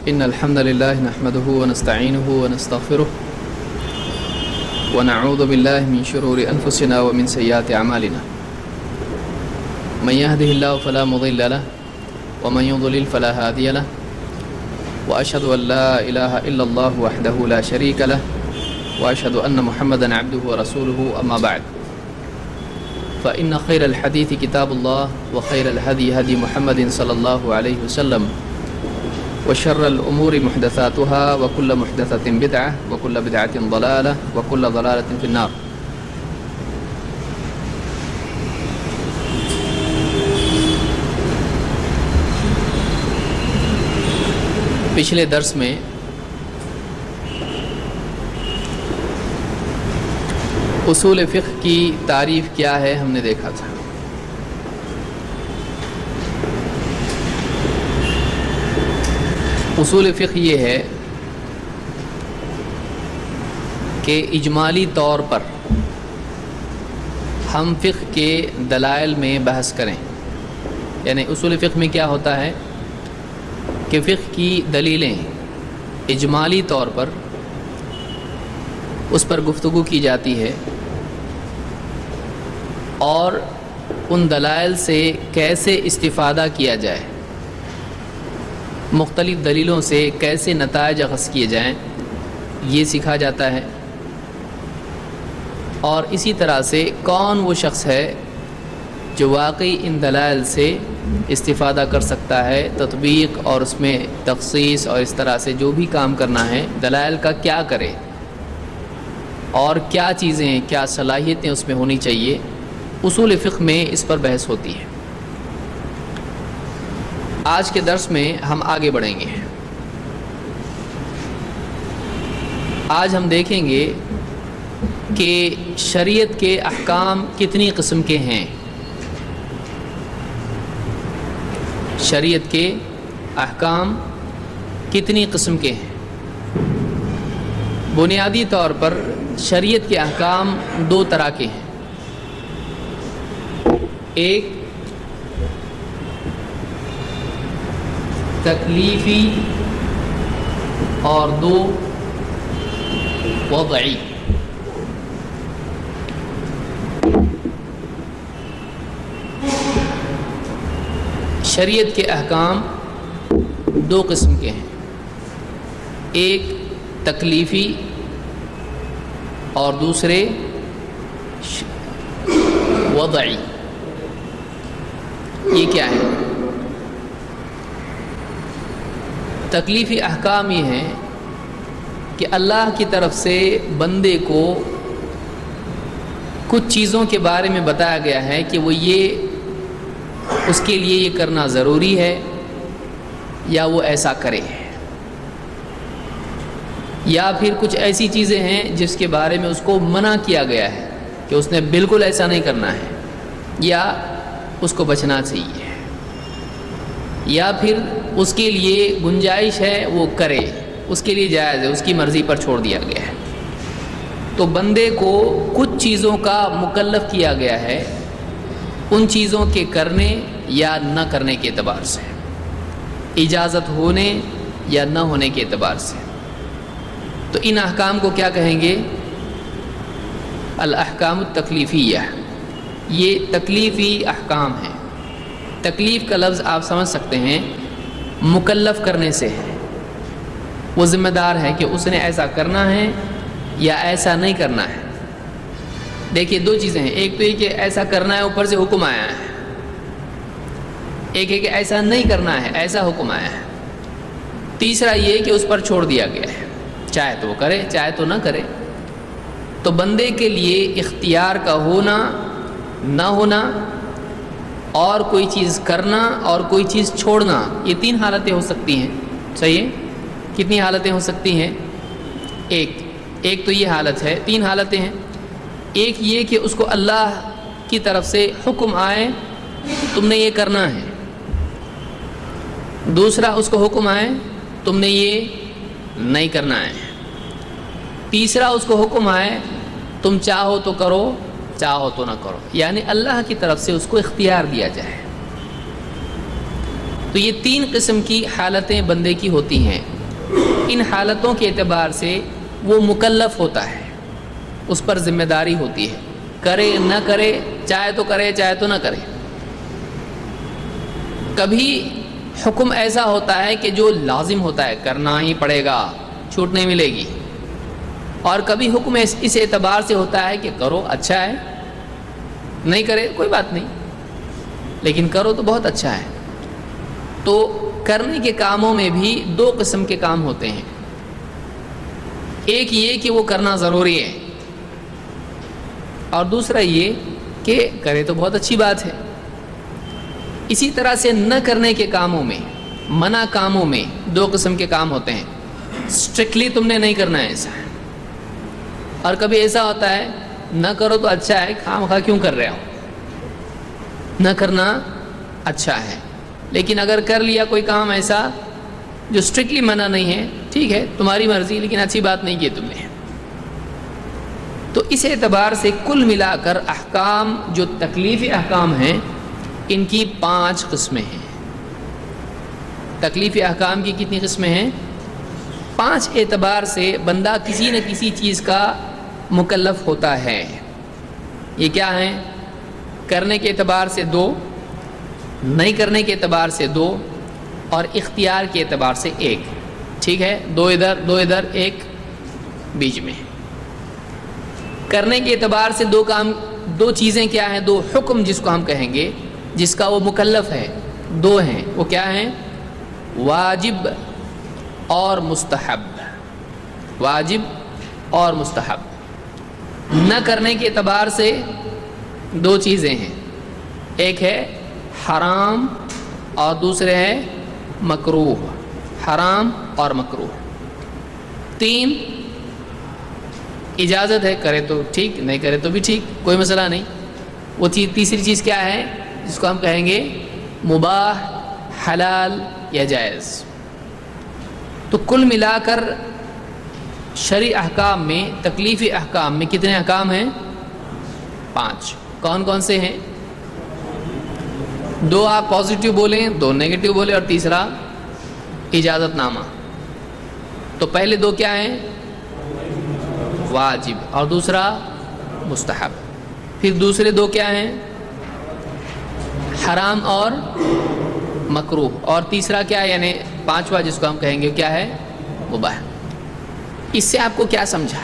إن الحمد لله نحمده ونستعينه ونستغفره ونعوذ بالله من شرور أنفسنا ومن سيئات أعمالنا من يهده الله فلا مضل له ومن يضلل فلا هادي له وأشهد أن لا إله إلا الله وحده لا شريك له وأشهد أن محمدا عبده ورسوله أما بعد فإن خير الحديث كتاب الله وخير الهدي هدي محمد صلى الله عليه وسلم وشر الأمور محدثاتها وكل محدثة بدعة وكل بدعة ضلالة وكل ضلالة في النار. پچھلے درس میں اصول فقہ کی تعریف کیا ہے ہم نے دیکھا تھا. اصول فقہ یہ ہے کہ اجمالی طور پر ہم فقہ کے دلائل میں بحث کریں. یعنی اصول فقہ میں کیا ہوتا ہے کہ فقہ کی دلیلیں اجمالی طور پر اس پر گفتگو کی جاتی ہے اور ان دلائل سے کیسے استفادہ کیا جائے، مختلف دلیلوں سے کیسے نتائج اخذ کیے جائیں، یہ سکھا جاتا ہے. اور اسی طرح سے کون وہ شخص ہے جو واقعی ان دلائل سے استفادہ کر سکتا ہے، تطبیق اور اس میں تخصیص اور اس طرح سے جو بھی کام کرنا ہے دلائل کا کیا کرے اور کیا چیزیں کیا صلاحیتیں اس میں ہونی چاہیے. اصول فقہ میں اس پر بحث ہوتی ہے. آج کے درس میں ہم آگے بڑھیں گے. آج ہم دیکھیں گے کہ شریعت کے احکام کتنی قسم کے ہیں. شریعت کے احکام کتنی قسم کے ہیں. بنیادی طور پر شریعت کے احکام دو طرح کے ہیں. ایک تکلیفی اور دو وضعی. شریعت کے احکام دو قسم کے ہیں. ایک تکلیفی اور دوسرے وضعی. یہ کیا ہے؟ تکلیفی احکام یہ ہیں کہ اللہ کی طرف سے بندے کو کچھ چیزوں کے بارے میں بتایا گیا ہے کہ وہ یہ اس کے لیے یہ کرنا ضروری ہے یا وہ ایسا کرے، یا پھر کچھ ایسی چیزیں ہیں جس کے بارے میں اس کو منع کیا گیا ہے کہ اس نے بالکل ایسا نہیں کرنا ہے یا اس کو بچنا چاہیے، یا پھر اس کے لیے گنجائش ہے وہ کرے، اس کے لیے جائز ہے، اس کی مرضی پر چھوڑ دیا گیا ہے. تو بندے کو کچھ چیزوں کا مکلف کیا گیا ہے ان چیزوں کے کرنے یا نہ کرنے کے اعتبار سے، اجازت ہونے یا نہ ہونے کے اعتبار سے. تو ان احکام کو کیا کہیں گے؟ الاحکام التکلیفیہ. یہ تکلیفی احکام ہیں. تکلیف کا لفظ آپ سمجھ سکتے ہیں مکلف کرنے سے ہے. وہ ذمہ دار ہے کہ اس نے ایسا کرنا ہے یا ایسا نہیں کرنا ہے. دیکھیے دو چیزیں ہیں. ایک تو یہ کہ ایسا کرنا ہے، اوپر سے حکم آیا ہے. ایک ہے کہ ایسا نہیں کرنا ہے، ایسا حکم آیا ہے. تیسرا یہ کہ اس پر چھوڑ دیا گیا ہے، چاہے تو وہ کرے چاہے تو نہ کرے. تو بندے کے لیے اختیار کا ہونا نہ ہونا اور کوئی چیز کرنا اور کوئی چیز چھوڑنا، یہ تین حالتیں ہو سکتی ہیں. صحیح ہے؟ کتنی حالتیں ہو سکتی ہیں؟ ایک تو یہ حالت ہے. تین حالتیں ہیں. ایک یہ کہ اس کو اللہ کی طرف سے حکم آئے تم نے یہ کرنا ہے. دوسرا اس کو حکم آئے تم نے یہ نہیں کرنا ہے. تیسرا اس کو حکم آئے تم چاہو تو کرو چاہو تو نہ کرو، یعنی اللہ کی طرف سے اس کو اختیار دیا جائے. تو یہ تین قسم کی حالتیں بندے کی ہوتی ہیں. ان حالتوں کے اعتبار سے وہ مکلف ہوتا ہے، اس پر ذمہ داری ہوتی ہے، کرے نہ کرے، چاہے تو کرے چاہے تو نہ کرے۔ کبھی حکم ایسا ہوتا ہے کہ جو لازم ہوتا ہے، کرنا ہی پڑے گا، چھوٹ نہیں ملے گی، اور کبھی حکم اس اعتبار سے ہوتا ہے کہ کرو اچھا ہے، نہیں کرے کوئی بات نہیں، لیکن کرو تو بہت اچھا ہے۔ تو کرنے کے کاموں میں بھی دو قسم کے کام ہوتے ہیں، ایک یہ کہ وہ کرنا ضروری ہے، اور دوسرا یہ کہ کرے تو بہت اچھی بات ہے۔ اسی طرح سے نہ کرنے کے کاموں میں، منع کاموں میں دو قسم کے کام ہوتے ہیں، اسٹرکٹلی تم نے نہیں کرنا ہے ایسا، اور کبھی ایسا ہوتا ہے نہ کرو تو اچھا ہے، خواہ مخواہ کیوں کر رہے ہو، نہ کرنا اچھا ہے، لیکن اگر کر لیا کوئی کام ایسا جو اسٹرکٹلی منع نہیں ہے، ٹھیک ہے تمہاری مرضی، لیکن اچھی بات نہیں کی تم نے۔ تو اس اعتبار سے کل ملا کر احکام جو تکلیفی احکام ہیں ان کی 5 قسمیں ہیں۔ تکلیفی احکام کی کتنی قسمیں ہیں؟ 5 اعتبار سے بندہ کسی نہ کسی چیز کا مکلف ہوتا ہے۔ یہ کیا ہیں؟ کرنے کے اعتبار سے 2، نہیں کرنے کے اعتبار سے 2، اور اختیار کے اعتبار سے 1۔ ٹھیک ہے، 2 ادھر 2 ادھر، 1 بیچ میں۔ کرنے کے اعتبار سے 2 کام، 2 چیزیں کیا ہیں؟ 2 حکم جس کو ہم کہیں گے، جس کا وہ مکلف ہے، 2 ہیں، وہ کیا ہیں؟ واجب اور مستحب۔ واجب اور مستحب۔ نہ کرنے کے اعتبار سے 2 چیزیں ہیں، ایک ہے حرام اور دوسرے ہے مکروہ۔ حرام اور مکروہ۔ 3 اجازت ہے، کرے تو ٹھیک، نہیں کرے تو بھی ٹھیک، کوئی مسئلہ نہیں۔ وہ تیسری چیز کیا ہے جس کو ہم کہیں گے مباح، حلال یا جائز۔ تو کل ملا کر شرعی احکام میں، تکلیفی احکام میں کتنے احکام ہیں؟ 5۔ کون کون سے ہیں؟ 2 آپ پازیٹیو بولیں، 2 نیگیٹو بولیں، اور تیسرا اجازت نامہ۔ تو پہلے 2 کیا ہیں؟ واجب، اور دوسرا مستحب۔ پھر دوسرے 2 کیا ہیں؟ حرام اور مکروہ، اور تیسرا کیا ہے، یعنی 5واں جس کو ہم کہیں گے کیا ہے؟ مباح۔ اس سے آپ کو کیا سمجھا؟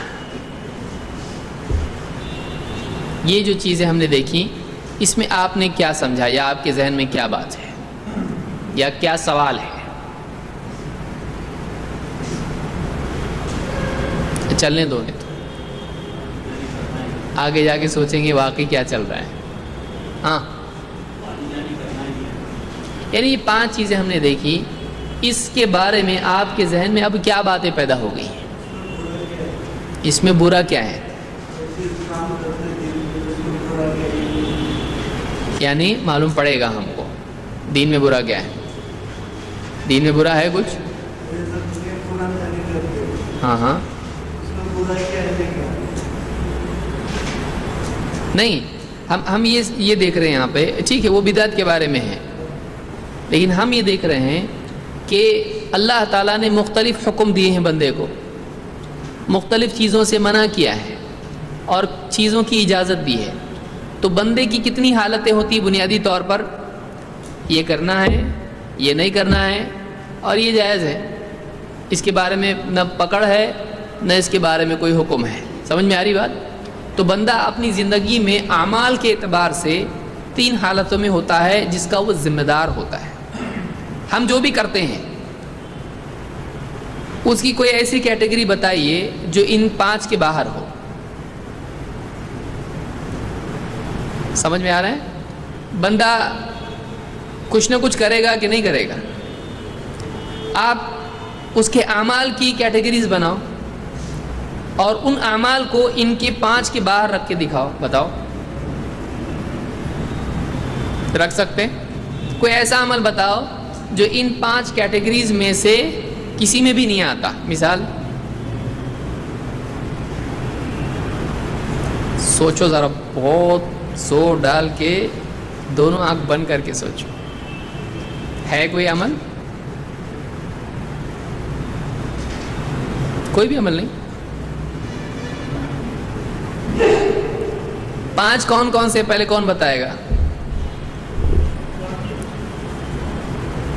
یہ جو چیزیں ہم نے دیکھی، اس میں آپ نے کیا سمجھا، یا آپ کے ذہن میں کیا بات ہے، یا کیا سوال ہے؟ چلنے دو، نہیں تو آگے جا کے سوچیں گے واقعی کیا چل رہا ہے۔ ہاں، یعنی یہ 5 چیزیں ہم نے دیکھی، اس کے بارے میں آپ کے ذہن میں اب کیا باتیں پیدا ہو گئی ہیں؟ اس میں برا کیا ہے؟ یعنی معلوم پڑے گا ہم کو دین میں برا کیا ہے۔ دین میں برا ہے کچھ؟ ہاں ہاں، نہیں، ہم یہ دیکھ رہے ہیں یہاں پہ، ٹھیک ہے وہ بدعت کے بارے میں ہے، لیکن ہم یہ دیکھ رہے ہیں کہ اللہ تعالیٰ نے مختلف حکم دیے ہیں بندے کو، مختلف چیزوں سے منع کیا ہے اور چیزوں کی اجازت دی ہے۔ تو بندے کی کتنی حالتیں ہوتی بنیادی طور پر؟ یہ کرنا ہے، یہ نہیں کرنا ہے، اور یہ جائز ہے، اس کے بارے میں نہ پکڑ ہے نہ اس کے بارے میں کوئی حکم ہے۔ سمجھ میں آ رہی بات؟ تو بندہ اپنی زندگی میں اعمال کے اعتبار سے 3 حالتوں میں ہوتا ہے جس کا وہ ذمہ دار ہوتا ہے۔ ہم جو بھی کرتے ہیں اس کی کوئی ایسی کیٹیگری بتائیے جو ان 5 کے باہر ہو۔ سمجھ میں آ رہا ہے؟ بندہ کچھ نہ کچھ کرے گا کہ نہیں کرے گا؟ آپ اس کے اعمال کی کیٹیگریز بناؤ اور ان اعمال کو ان کے 5 کے باہر رکھ کے دکھاؤ، بتاؤ رکھ سکتے؟ کوئی ایسا عمل بتاؤ جو ان 5 کیٹیگریز میں سے کسی میں بھی نہیں آتا۔ مثال سوچو ذرا، بہت زور ڈال کے دونوں آنکھ بند کر کے سوچو، ہے کوئی عمل؟ کوئی بھی عمل نہیں. 5 کون کون سے پہلے کون بتائے گا؟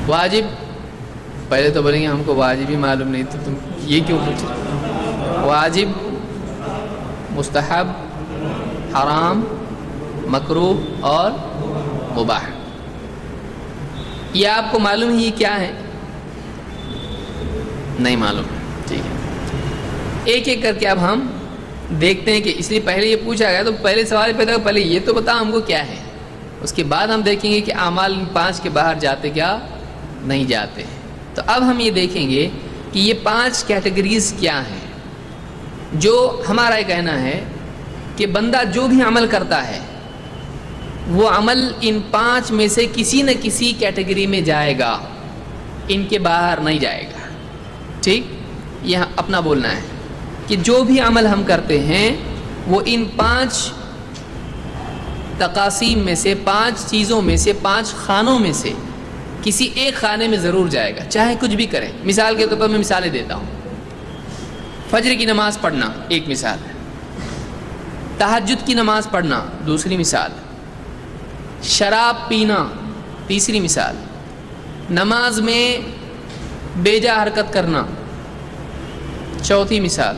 واجب. پہلے تو بولیں گے ہم کو واجب ہی معلوم نہیں تو تم یہ کیوں پوچھے؟ واجب، مستحب، حرام، مکروہ اور مباح. یہ آپ کو معلوم ہے یہ کیا ہے؟ نہیں معلوم. ٹھیک ہے، ایک ایک کر کے اب ہم دیکھتے ہیں کہ اس لیے پہلے یہ پوچھا گیا تو پہلے سوال پیدا ہو، پہلے یہ تو بتا ہم کو کیا ہے. اس کے بعد ہم دیکھیں گے کہ اعمال 5 کے باہر جاتے کیا نہیں جاتے. تو اب ہم یہ دیکھیں گے کہ یہ 5 کیٹیگریز کیا ہیں. جو ہمارا یہ کہنا ہے کہ بندہ جو بھی عمل کرتا ہے وہ عمل ان 5 میں سے کسی نہ کسی کیٹیگری میں جائے گا، ان کے باہر نہیں جائے گا. ٹھیک، یہ اپنا بولنا ہے کہ جو بھی عمل ہم کرتے ہیں وہ ان 5 تقاسیم میں سے، 5 چیزوں میں سے، 5 خانوں میں سے کسی ایک خانے میں ضرور جائے گا، چاہے کچھ بھی کریں. مثال کے طور پر میں مثالیں دیتا ہوں. فجر کی نماز پڑھنا ایک مثال ہے، تہجد کی نماز پڑھنا دوسری مثال، شراب پینا تیسری مثال، نماز میں بیجا حرکت کرنا چوتھی مثال،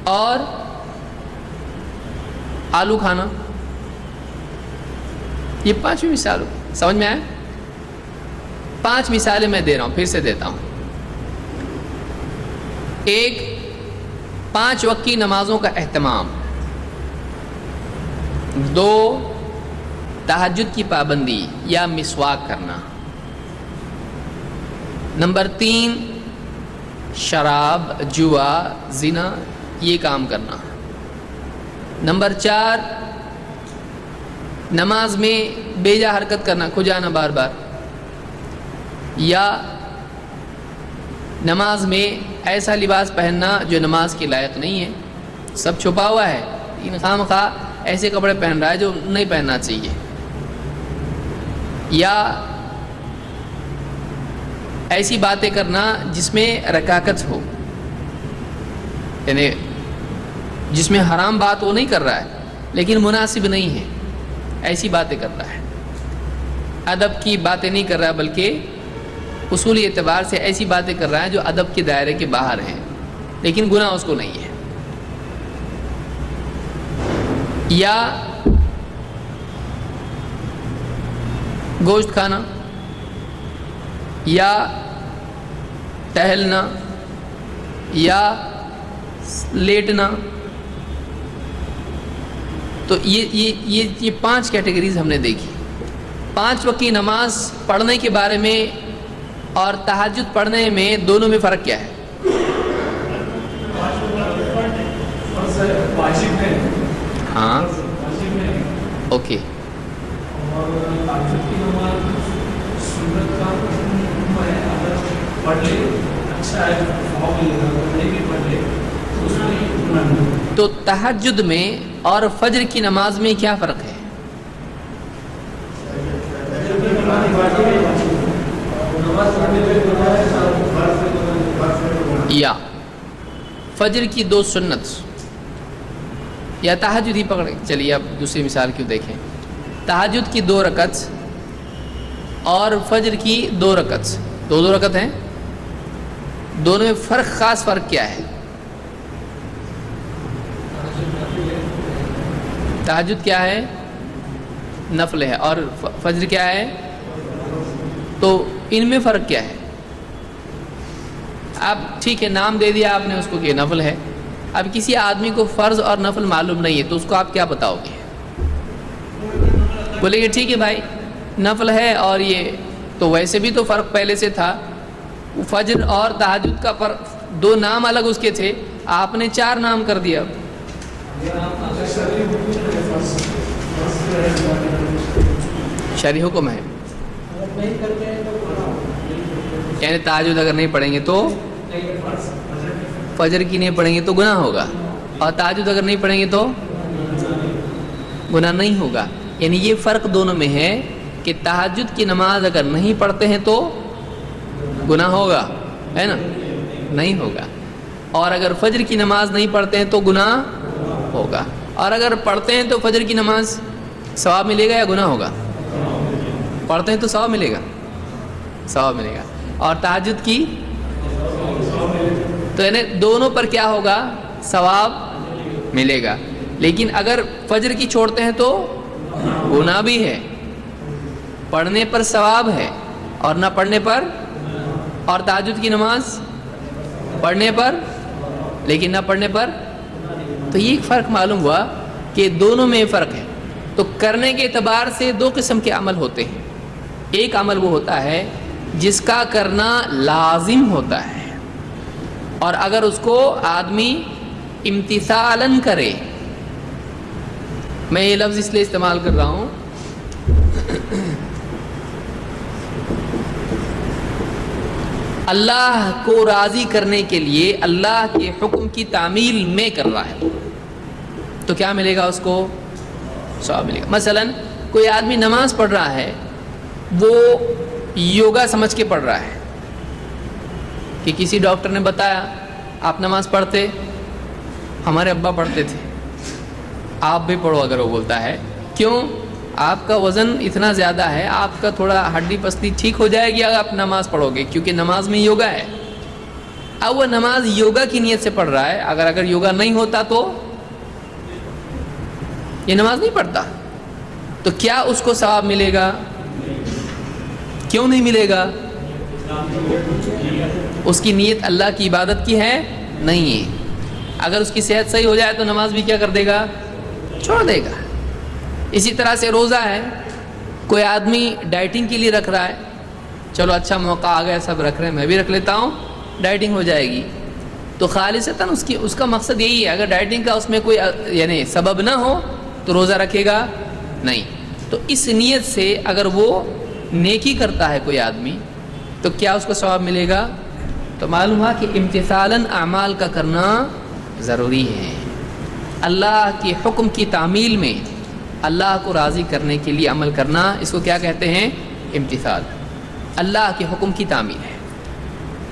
اور آلو کھانا. یہ 5ویں مثال. سمجھ میں آئے؟ 5 مثالیں میں دے رہا ہوں، پھر سے دیتا ہوں. ایک، 5 وقت کی نمازوں کا اہتمام. 2، تہجد کی پابندی یا مسواک کرنا. نمبر 3، شراب، جوا، زنا یہ کام کرنا. نمبر 4، نماز میں بیجا حرکت کرنا، کھجانا بار بار، یا نماز میں ایسا لباس پہننا جو نماز کے لائق نہیں ہے، سب چھپا ہوا ہے لیکن خواہ ایسے کپڑے پہن رہا ہے جو نہیں پہننا چاہیے، یا ایسی باتیں کرنا جس میں رکاکت ہو، یعنی جس میں حرام بات وہ نہیں کر رہا ہے لیکن مناسب نہیں ہے، ایسی باتیں کر رہا ہے. ادب کی باتیں نہیں کر رہا بلکہ اصولی اعتبار سے ایسی باتیں کر رہا ہے جو ادب کے دائرے کے باہر ہیں لیکن گناہ اس کو نہیں ہے. یا گوشت کھانا، یا ٹہلنا، یا لیٹنا. تو یہ 5 کیٹیگریز ہم نے دیکھی. 5 وقت کی نماز پڑھنے کے بارے میں اور تہجد پڑھنے میں دونوں میں فرق کیا ہے؟ ہاں، اوکے. تو تہجد میں اور فجر کی نماز میں کیا فرق ہے؟ یا فجر کی 2 سنت، یا تہجد ہی پکڑیں، چلیے اب دوسری مثال کیوں دیکھیں. تہجد کی 2 رکعت اور فجر کی 2 رکعت، 2 رکعت ہیں، دونوں میں فرق، خاص فرق کیا ہے؟ تہجد کیا ہے؟ نفل ہے، اور فجر کیا ہے؟ تو ان میں فرق کیا ہے؟ اب ٹھیک ہے، نام دے دیا آپ نے اس کو کہ نفل ہے. اب کسی آدمی کو فرض اور نفل معلوم نہیں ہے تو اس کو آپ کیا بتاؤ گے؟ بولے گے ٹھیک ہے بھائی نفل ہے، اور یہ تو ویسے بھی تو فرق پہلے سے تھا، فجر اور تہجد کا فرق، 2 نام الگ اس کے تھے، آپ نے 4 نام کر دیا. شرعی حکم ہے، یعنی تہجد اگر نہیں پڑھیں گے تو فجر کی نہیں پڑھیں گے تو گناہ ہوگا، اور تہجد اگر نہیں پڑھیں گے تو گناہ نہیں ہوگا. یعنی یہ فرق دونوں میں ہے کہ تہجد کی نماز اگر نہیں پڑھتے ہیں تو گناہ ہوگا، ہے نا؟ نہیں ہوگا. اور اگر فجر کی نماز نہیں پڑھتے ہیں تو گناہ ہوگا، اور اگر پڑھتے ہیں تو فجر کی نماز ثواب ملے گا یا گناہ ہوگا؟ پڑھتے ہیں تو ثواب ملے گا، ثواب ملے گا، اور تہجد کی تو یعنی دونوں پر کیا ہوگا؟ ثواب ملے گا۔ لیکن اگر فجر کی چھوڑتے ہیں تو گناہ بھی ہے، پڑھنے پر ثواب ہے اور نہ پڑھنے پر، اور تہجد کی نماز پڑھنے پر لیکن نہ پڑھنے پر، تو یہ ایک فرق معلوم ہوا کہ دونوں میں فرق ہے۔ تو کرنے کے اعتبار سے دو قسم کے عمل ہوتے ہیں، ایک عمل وہ ہوتا ہے جس کا کرنا لازم ہوتا ہے، اور اگر اس کو آدمی امتثالاً کرے، میں یہ لفظ اس لیے استعمال کر رہا ہوں اللہ کو راضی کرنے کے لیے اللہ کے حکم کی تعمیل میں کر رہا ہے تو کیا ملے گا؟ اس کو ثواب ملے گا۔ مثلا کوئی آدمی نماز پڑھ رہا ہے، وہ یوگا سمجھ کے پڑھ رہا ہے کہ کسی ڈاکٹر نے بتایا آپ نماز پڑھتے، ہمارے ابا پڑھتے تھے، آپ بھی پڑھو۔ اگر وہ بولتا ہے کیوں؟ آپ کا وزن اتنا زیادہ ہے، آپ کا تھوڑا ہڈی پسلی ٹھیک ہو جائے گی اگر آپ نماز پڑھو گے، کیونکہ نماز میں یوگا ہے۔ اب وہ نماز یوگا کی نیت سے پڑھ رہا ہے، اگر یوگا نہیں ہوتا تو یہ نماز نہیں پڑھتا، تو کیا اس کو ثواب ملے گا؟ کیوں نہیں ملے گا؟ اس کی نیت اللہ کی عبادت کی ہے نہیں ہے۔ اگر اس کی صحت صحیح ہو جائے تو نماز بھی کیا کر دے گا؟ چھوڑ دے گا۔ اسی طرح سے روزہ ہے، کوئی آدمی ڈائٹنگ کے لیے رکھ رہا ہے، چلو اچھا موقع آ گیا، سب رکھ رہے ہیں میں بھی رکھ لیتا ہوں، ڈائٹنگ ہو جائے گی، تو خالصتاً اس کا مقصد یہی ہے، اگر ڈائٹنگ کا اس میں کوئی یعنی سبب نہ ہو تو روزہ رکھے گا نہیں۔ تو اس نیت سے اگر وہ نیکی کرتا ہے کوئی آدمی تو کیا اس کو ثواب ملے گا؟ تو معلوم ہوا کہ امتثالاً اعمال کا کرنا ضروری ہے۔ اللہ کے حکم کی تعمیل میں اللہ کو راضی کرنے کے لیے عمل کرنا، اس کو کیا کہتے ہیں؟ امتثال۔ اللہ کے حکم کی تعمیل ہے،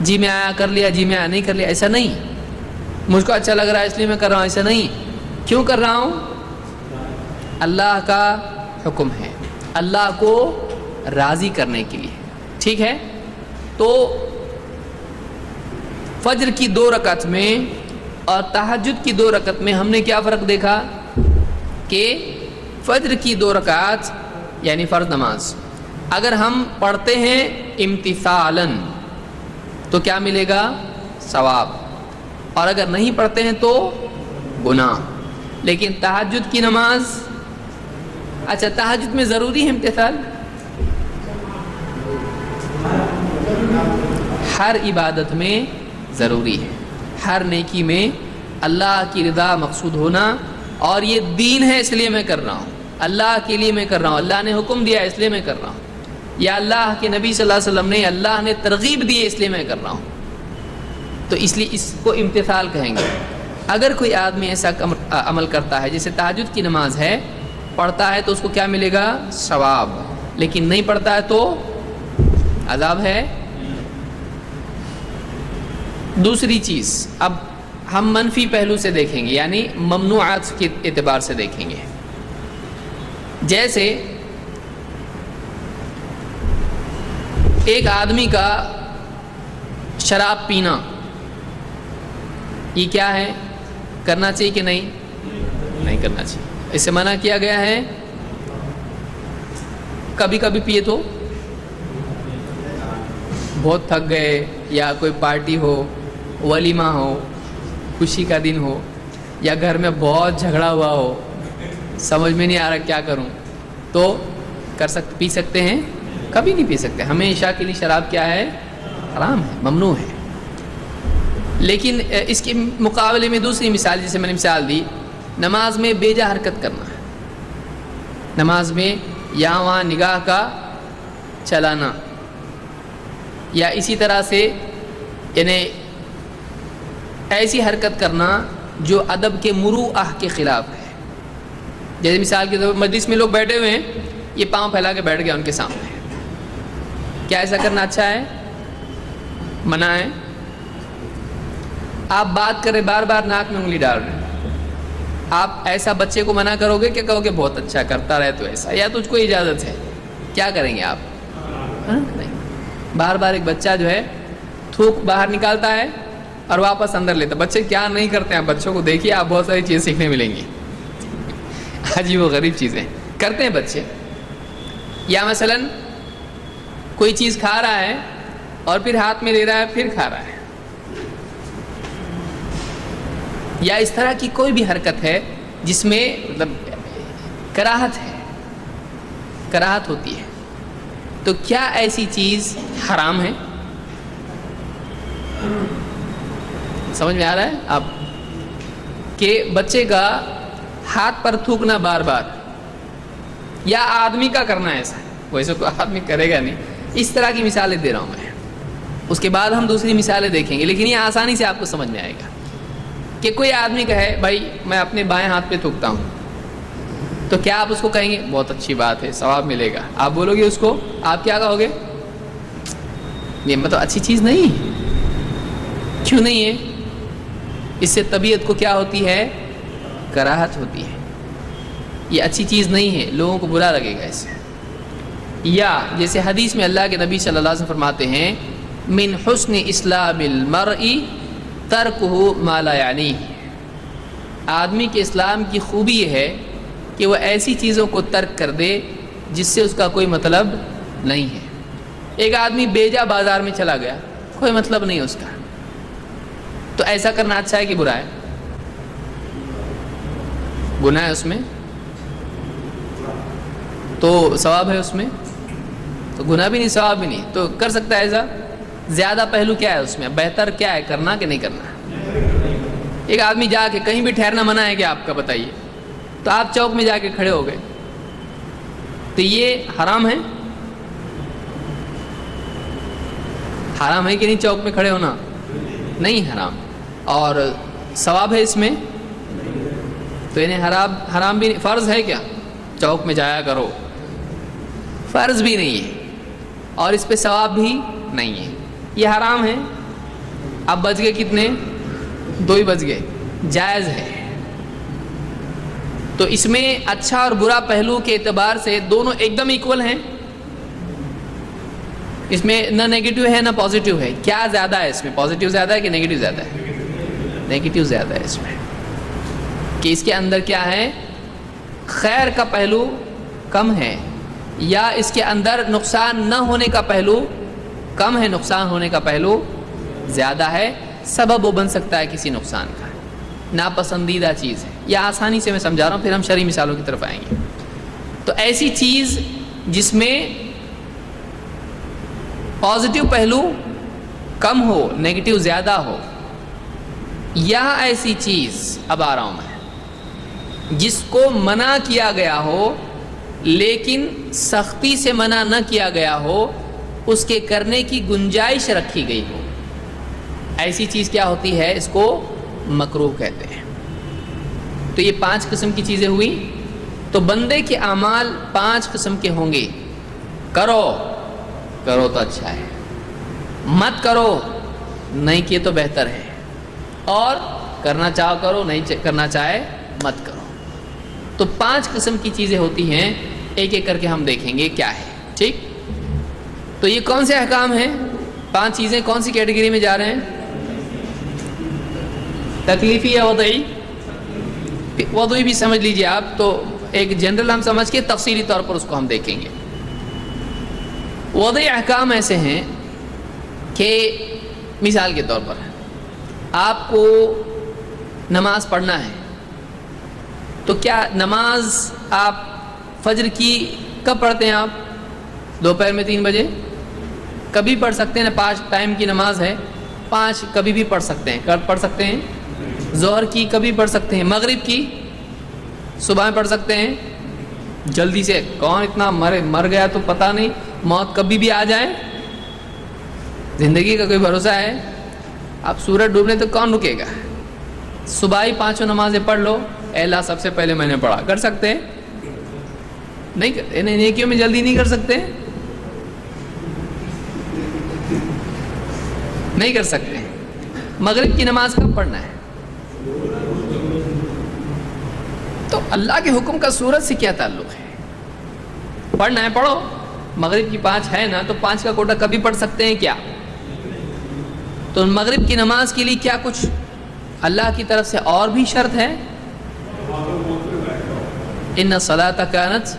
جی میں آیا کر لیا، جی میں آیا نہیں کر لیا، ایسا نہیں۔ مجھ کو اچھا لگ رہا ہے اس لیے میں کر رہا ہوں، ایسا نہیں۔ کیوں کر رہا ہوں؟ اللہ کا حکم ہے، اللہ کو راضی کرنے کے لیے، ٹھیک ہے؟ تو فجر کی 2 رکعت میں اور تہجد کی 2 رکعت میں ہم نے کیا فرق دیکھا کہ فجر کی 2 رکعت یعنی فرض نماز اگر ہم پڑھتے ہیں امتثالاً تو کیا ملے گا؟ ثواب، اور اگر نہیں پڑھتے ہیں تو گناہ۔ لیکن تہجد کی نماز، اچھا تہجد میں ضروری ہے امتثال؟ ہر عبادت میں ضروری ہے، ہر نیکی میں اللہ کی رضا مقصود ہونا، اور یہ دین ہے اس لیے میں کر رہا ہوں، اللہ کے لیے میں کر رہا ہوں، اللہ نے حکم دیا اس لیے میں کر رہا ہوں، یا اللہ کے نبی صلی اللہ علیہ وسلم نے، اللہ نے ترغیب دی اس لیے میں کر رہا ہوں، تو اس لیے اس کو امتثال کہیں گے۔ اگر کوئی آدمی ایسا عمل کرتا ہے جیسے تہجد کی نماز ہے، پڑھتا ہے تو اس کو کیا ملے گا؟ ثواب، لیکن نہیں پڑھتا ہے تو عذاب ہے۔ دوسری چیز اب ہم منفی پہلو سے دیکھیں گے، یعنی ممنوعات کے اعتبار سے دیکھیں گے۔ جیسے ایک آدمی کا شراب پینا، یہ کیا ہے؟ کرنا چاہیے کہ نہیں؟ نہیں کرنا چاہیے، اس سے منع کیا گیا ہے۔ کبھی کبھی پیے تو بہت تھک گئے، یا کوئی پارٹی ہو، ولیمہ ہو، خوشی کا دن ہو، یا گھر میں بہت جھگڑا ہوا ہو، سمجھ میں نہیں آ رہا کیا کروں، تو پی سکتے ہیں؟ کبھی نہیں پی سکتے۔ ہمیشہ کے لیے شراب کیا ہے؟ حرام ہے، ممنوع ہے۔ لیکن اس کے مقابلے میں دوسری مثال، جیسے میں نے مثال دی، نماز میں بے جا حرکت کرنا ہے، نماز میں یہاں وہاں نگاہ کا چلانا، یا اسی طرح سے یعنی ایسی حرکت کرنا جو ادب کے مروءہ کے خلاف ہے۔ جیسے مثال کے طور پر مجلس میں لوگ بیٹھے ہوئے ہیں، یہ پاؤں پھیلا کے بیٹھ گیا ان کے سامنے، کیا ایسا کرنا اچھا ہے؟ منع ہے۔ آپ بات کریں بار بار ناک میں انگلی ڈال رہے ہیں، آپ ایسا بچے کو منع کرو گے کہ کہو گے بہت اچھا کرتا رہے تو ایسا، یا تجھ کو اجازت ہے، کیا کریں گے آپ؟ نہیں. بار بار ایک بچہ جو ہے تھوک باہر نکالتا ہے اور واپس اندر لیتا. بچے کیا نہیں کرتے ہیں، بچوں کو دیکھیے آپ، بہت ساری چیزیں سیکھنے ملیں گی. عجیب و غریب چیزیں کرتے ہیں بچے. یا مثلا کوئی چیز کھا رہا ہے اور پھر ہاتھ میں لے رہا ہے پھر کھا رہا ہے، یا اس طرح کی کوئی بھی حرکت ہے جس میں مطلب کراہت ہے، کراہت ہوتی ہے، تو کیا ایسی چیز حرام ہے؟ سمجھ میں آ رہا ہے آپ کہ بچے کا ہاتھ پر تھوکنا بار بار، یا آدمی کا کرنا ایسا، ویسے تو آدمی کرے گا نہیں. اس طرح کی مثالیں دے رہا ہوں میں. اس کے بعد ہم دوسری مثالیں دیکھیں گے، لیکن یہ آسانی سے آپ کو سمجھ میں آئے گا کہ کوئی آدمی کہے بھائی میں اپنے بائیں ہاتھ پہ تھوکتا ہوں، تو کیا آپ اس کو کہیں گے بہت اچھی بات ہے ثواب ملے گا؟ آپ بولو گے اس کو، آپ کیا کہو گے؟ یہ مطلب اچھی چیز نہیں. کیوں نہیں ہے؟ اس سے طبیعت کو کیا ہوتی ہے؟ کراہت ہوتی ہے. یہ اچھی چیز نہیں ہے، لوگوں کو برا لگے گا اس سے. یا جیسے حدیث میں اللہ کے نبی صلی اللہ علیہ وسلم فرماتے ہیں من حسن اسلام المرء ترکہ ما لا یعنیہ، آدمی کے اسلام کی خوبی یہ ہے کہ وہ ایسی چیزوں کو ترک کر دے جس سے اس کا کوئی مطلب نہیں ہے. ایک آدمی بیجا بازار میں چلا گیا، کوئی مطلب نہیں اس کا، تو ایسا کرنا اچھا ہے کہ برا ہے؟ گناہ ہے اس میں تو ثواب ہے اس میں، تو گناہ بھی نہیں ثواب بھی نہیں، تو کر سکتا ہے ایسا. زیادہ پہلو کیا ہے اس میں؟ بہتر کیا ہے، کرنا کہ نہیں کرنا؟ ایک آدمی جا کے کہیں بھی ٹھہرنا منع ہے کہ آپ کا بتائیے، تو آپ چوک میں جا کے کھڑے ہو گئے، تو یہ حرام ہے؟ حرام ہے کہ نہیں چوک میں کھڑے ہونا؟ نہیں حرام. اور ثواب ہے اس میں؟ تو انہیں حرام بھی نہیں. فرض ہے کیا چوک میں جایا کرو؟ فرض بھی نہیں ہے اور اس پہ ثواب بھی نہیں ہے. یہ حرام ہے. اب بچ گئے کتنے؟ 2 ہی بچ گئے. جائز ہے. تو اس میں اچھا اور برا پہلو کے اعتبار سے دونوں ایک دم ایکول ہیں. اس میں نہ نیگیٹو ہے نہ پازیٹیو ہے. کیا زیادہ ہے اس میں؟ پازیٹیو زیادہ ہے کہ نیگیٹو زیادہ ہے؟ نیگیٹو زیادہ ہے اس میں، کہ اس کے اندر کیا ہے؟ خیر کا پہلو کم ہے، یا اس کے اندر نقصان نہ ہونے کا پہلو کم ہے، نقصان ہونے کا پہلو زیادہ ہے. سبب وہ بن سکتا ہے کسی نقصان کا، ناپسندیدہ چیز ہے. یہ آسانی سے میں سمجھا رہا ہوں، پھر ہم شرعی مثالوں کی طرف آئیں گے. تو ایسی چیز جس میں پازیٹیو پہلو کم ہو، نیگیٹو زیادہ ہو، یا ایسی چیز، اب آ رہا ہوں میں، جس کو منع کیا گیا ہو لیکن سختی سے منع نہ کیا گیا ہو، اس کے کرنے کی گنجائش رکھی گئی ہو، ایسی چیز کیا ہوتی ہے؟ اس کو مکروہ کہتے ہیں. تو یہ 5 قسم کی چیزیں ہوئی. تو بندے کے اعمال 5 قسم کے ہوں گے. کرو تو اچھا ہے، مت کرو نہیں کیے تو بہتر ہے، اور کرنا چاہو کرو، نہیں کرنا چاہے مت کرو. تو 5 قسم کی چیزیں ہوتی ہیں، ایک ایک کر کے ہم دیکھیں گے کیا ہے. ٹھیک؟ تو یہ کون سے احکام ہیں؟ 5 چیزیں کون سی کیٹیگری میں جا رہے ہیں؟ تکلیفی یا وضعی؟ وضعی بھی سمجھ لیجئے آپ. تو ایک جنرل ہم سمجھ کے تفصیلی طور پر اس کو ہم دیکھیں گے. وضعی احکام ایسے ہیں کہ مثال کے طور پر آپ کو نماز پڑھنا ہے، تو کیا نماز آپ فجر کی کب پڑھتے ہیں؟ آپ دوپہر میں 3 بجے کبھی پڑھ سکتے ہیں. 5 ٹائم کی نماز ہے، 5 کبھی بھی پڑھ سکتے ہیں. کب پڑھ سکتے ہیں؟ ظہر کی کبھی پڑھ سکتے ہیں، مغرب کی صبح میں پڑھ سکتے ہیں. جلدی سے کون اتنا مر گیا تو پتہ نہیں، موت کبھی بھی آ جائے، زندگی کا کوئی بھروسہ ہے؟ اب سورج ڈوبنے تو کون رکے گا؟ صبح ہی 5 نمازیں پڑھ لو. اے اللہ سب سے پہلے میں نے پڑھا. کر سکتے ہیں؟ نہیں کرتے. نیکیوں میں جلدی نہیں کر سکتے، نہیں کر سکتے. مغرب کی نماز کب پڑھنا ہے؟ تو اللہ کے حکم کا سورج سے کیا تعلق ہے؟ پڑھنا ہے پڑھو، مغرب کی 5 ہے نا، تو 5 کا کوٹا کبھی پڑھ سکتے ہیں کیا؟ تو مغرب کی نماز کے لیے کیا کچھ اللہ کی طرف سے اور بھی شرط ہے؟ ان الصلاۃ کانت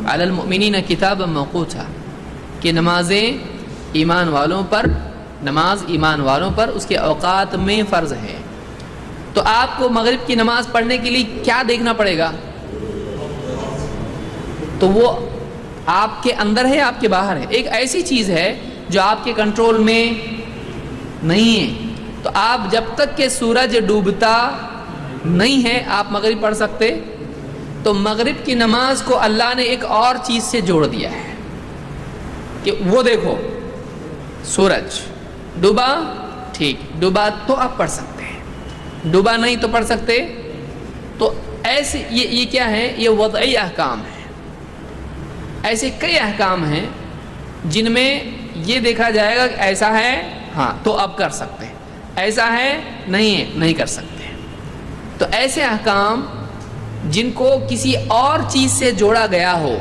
علی المؤمنین کتابا موقوتا، کہ نماز ایمان والوں پر اس کے اوقات میں فرض ہے۔ تو آپ کو مغرب کی نماز پڑھنے کے لیے کیا دیکھنا پڑے گا؟ تو وہ آپ کے اندر ہے، آپ کے باہر ہے، ایک ایسی چیز ہے جو آپ کے کنٹرول میں نہیں ہے۔ تو آپ جب تک کہ سورج ڈوبتا نہیں ہے آپ مغرب پڑھ سکتے؟ تو مغرب کی نماز کو اللہ نے ایک اور چیز سے جوڑ دیا ہے کہ وہ دیکھو سورج ڈوبا، ٹھیک، ڈوبا تو آپ پڑھ سکتے ہیں، ڈوبا نہیں تو پڑھ سکتے۔ تو ایسے یہ کیا ہے؟ یہ وضعی احکام ہے۔ ایسے کئی احکام ہیں جن میں یہ دیکھا جائے گا کہ ایسا ہے ہاں تو اب کر سکتے ہیں، ایسا ہے نہیں ہے نہیں کر سکتے۔ تو ایسے احکام جن کو کسی اور چیز سے جوڑا گیا ہو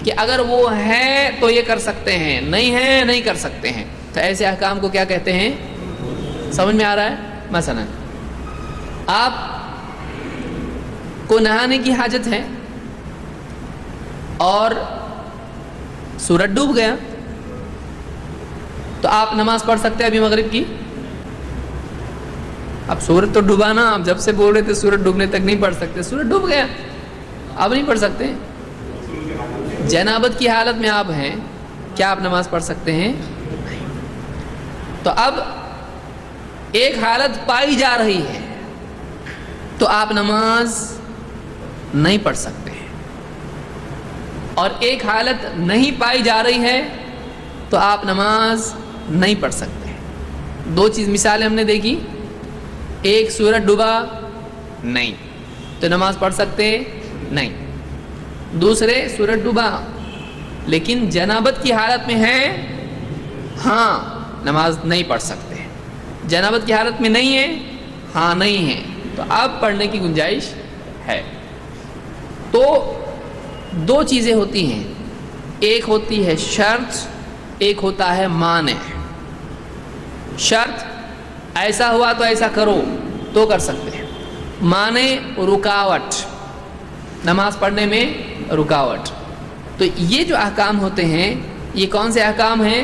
کہ اگر وہ ہے تو یہ کر سکتے ہیں، نہیں ہے نہیں کر سکتے ہیں، تو ایسے احکام کو کیا کہتے ہیں؟ سمجھ میں آ رہا ہے؟ مثلا آپ کو نہانے کی حاجت ہے اور سورج ڈوب گیا، تو آپ نماز پڑھ سکتے ہیں ابھی مغرب کی؟ اب سورج تو ڈوبا نا، آپ جب سے بول رہے تھے سورج ڈوبنے تک نہیں پڑھ سکتے، سورج ڈوب گیا اب نہیں پڑھ سکتے۔ جنابت کی حالت میں آپ ہیں، کیا آپ نماز پڑھ سکتے ہیں؟ نہیں۔ تو اب ایک حالت پائی جا رہی ہے تو آپ نماز نہیں پڑھ سکتے، اور ایک حالت نہیں پائی جا رہی ہے تو آپ نماز نہیں پڑھ سکتے۔ 2 چیز مثالیں ہم نے دیکھی، ایک سورج ڈوبا نہیں تو نماز پڑھ سکتے نہیں، دوسرے سورج ڈوبا لیکن جنابت کی حالت میں ہے ہاں نماز نہیں پڑھ سکتے، جنابت کی حالت میں نہیں ہے ہاں نہیں ہے، تو اب پڑھنے کی گنجائش ہے۔ تو 2 چیزیں ہوتی ہیں، ایک ہوتی ہے شرط، ایک ہوتا ہے مانع۔ شرط ایسا ہوا تو ایسا کرو تو کر سکتے ہیں، مانع رکاوٹ، نماز پڑھنے میں رکاوٹ۔ تو یہ جو احکام ہوتے ہیں یہ کون سے احکام ہیں؟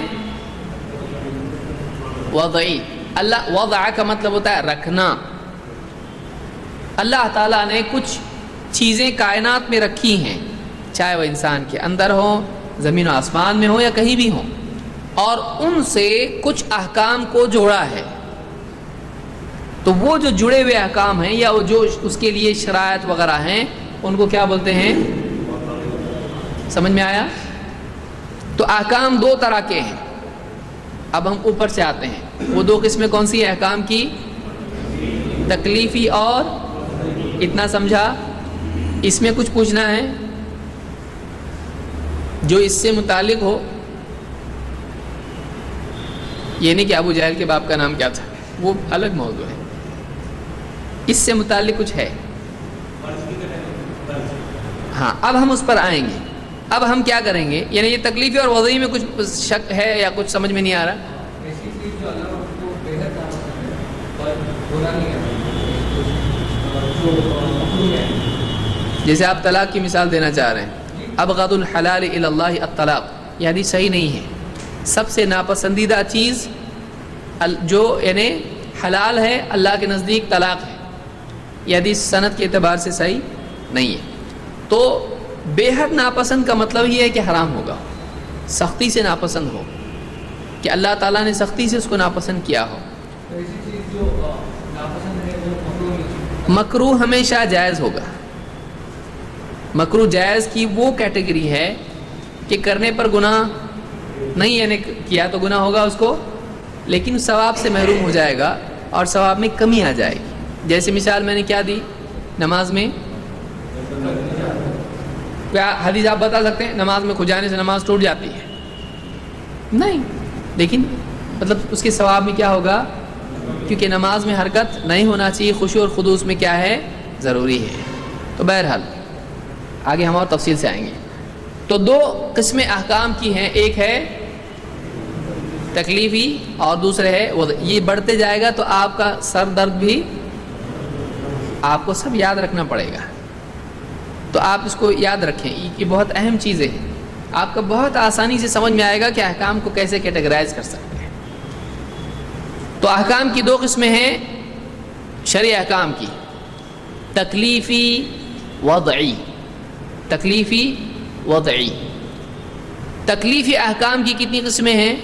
وضعی۔ اللہ وضع کا مطلب ہوتا ہے رکھنا۔ اللہ تعالیٰ نے کچھ چیزیں کائنات میں رکھی ہیں، چاہے وہ انسان کے اندر ہو، زمین و آسمان میں ہو یا کہیں بھی ہو، اور ان سے کچھ احکام کو جوڑا ہے۔ تو وہ جو جڑے ہوئے احکام ہیں یا وہ جو اس کے لیے شرائط وغیرہ ہیں ان کو کیا بولتے ہیں؟ سمجھ میں آیا؟ تو احکام 2 طرح کے ہیں۔ اب ہم اوپر سے آتے ہیں، وہ 2 قسمیں کون سی ہیں احکام کی؟ تکلیفی اور اتنا سمجھا؟ اس میں کچھ پوچھنا ہے جو اس سے متعلق ہو؟ یہ نہیں کہ ابو جہل کے باپ کا نام کیا تھا، وہ الگ موضوع ہے، اس سے متعلق کچھ ہے؟ ہاں اب ہم اس پر آئیں گے۔ اب ہم کیا کریں گے؟ یعنی یہ تکلیفی اور وضعی میں کچھ شک ہے یا کچھ سمجھ میں نہیں آ رہا؟ جیسے آپ طلاق کی مثال دینا چاہ رہے ہیں، ابغض الحلال الی اللہ الطلاق، یہ حدیث صحیح نہیں ہے۔ سب سے ناپسندیدہ چیز جو یعنی حلال ہے اللہ کے نزدیک طلاق ہے، یہ حدیث سند کے اعتبار سے صحیح نہیں ہے۔ تو بے حد ناپسند کا مطلب یہ ہے کہ حرام ہوگا، سختی سے ناپسند ہو، کہ اللہ تعالیٰ نے سختی سے اس کو ناپسند کیا ہو۔ مکروہ ہمیشہ جائز ہوگا۔ مکروہ جائز کی وہ کیٹیگری ہے کہ کرنے پر گناہ نہیں، یعنی کیا تو گناہ ہوگا اس کو، لیکن ثواب سے محروم ہو جائے گا اور ثواب میں کمی آ جائے گی۔ جیسے مثال میں نے کیا دی نماز میں، کیا حدیث آپ بتا سکتے ہیں نماز میں کھجانے سے نماز ٹوٹ جاتی ہے؟ نہیں، لیکن مطلب اس کے ثواب میں کیا ہوگا؟ کیونکہ نماز میں حرکت نہیں ہونا چاہیے، خشوع اور خضوع میں کیا ہے؟ ضروری ہے۔ تو بہرحال آگے ہم اور تفصیل سے آئیں گے۔ تو دو قسمیں احکام کی ہیں، ایک ہے تکلیفی اور دوسرے ہے وضعی۔ یہ بڑھتے جائے گا تو آپ کا سر درد بھی آپ کو سب یاد رکھنا پڑے گا، تو آپ اس کو یاد رکھیں، یہ بہت اہم چیزیں ہیں، آپ کو بہت آسانی سے سمجھ میں آئے گا کہ احکام کو کیسے کیٹیگرائز کر سکتے ہیں۔ تو احکام کی دو قسمیں ہیں شرعی احکام کی، تکلیفی وضعی۔ تکلیفی وضعی۔ تکلیفی احکام کی کتنی قسمیں ہیں؟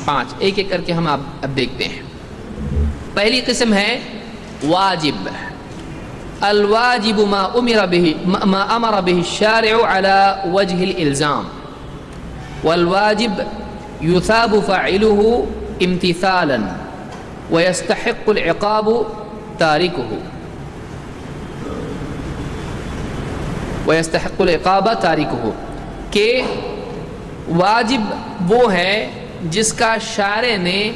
5، ایک ایک کر کے ہم اب دیکھتے ہیں۔ پہلی قسم ہے واجب۔ الواجب ما امر به الشارع على وجه الالزام، والواجب يثاب فاعله امتثالا ويستحق العقاب تاركه، ويستحق العقاب تاركه، کہ واجب وہ ہے جس کا شارع نے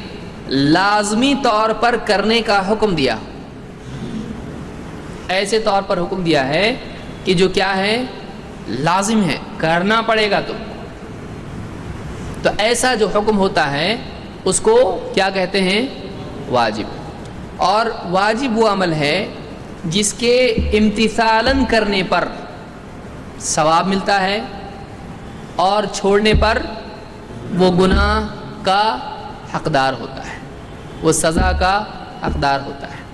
لازمی طور پر کرنے کا حکم دیا، ایسے طور پر حکم دیا ہے کہ جو کیا ہے؟ لازم ہے، کرنا پڑے گا تم کو۔ تو ایسا جو حکم ہوتا ہے اس کو کیا کہتے ہیں؟ واجب۔ اور واجب وہ عمل ہے جس کے امتثالاً کرنے پر ثواب ملتا ہے اور چھوڑنے پر وہ گناہ کا حقدار ہوتا ہے، وہ سزا کا حقدار ہوتا ہے۔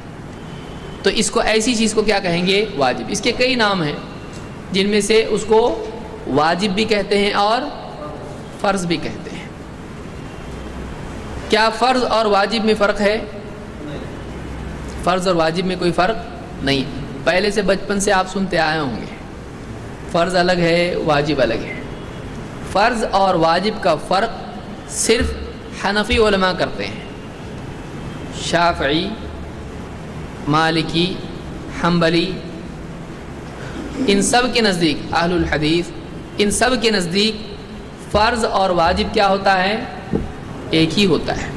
تو اس کو ایسی چیز کو کیا کہیں گے؟ واجب۔ اس کے کئی نام ہیں جن میں سے اس کو واجب بھی کہتے ہیں اور فرض بھی کہتے ہیں۔ کیا فرض اور واجب میں فرق ہے؟ فرض اور واجب میں کوئی فرق نہیں، پہلے سے بچپن سے آپ سنتے آئے ہوں گے، فرض الگ ہے، واجب الگ ہے۔ فرض اور واجب کا فرق صرف حنفی علماء کرتے ہیں، شافعی، مالکی، حنبلی، ان سب کے نزدیک، اہل الحدیث، ان سب کے نزدیک فرض اور واجب کیا ہوتا ہے؟ ایک ہی ہوتا ہے۔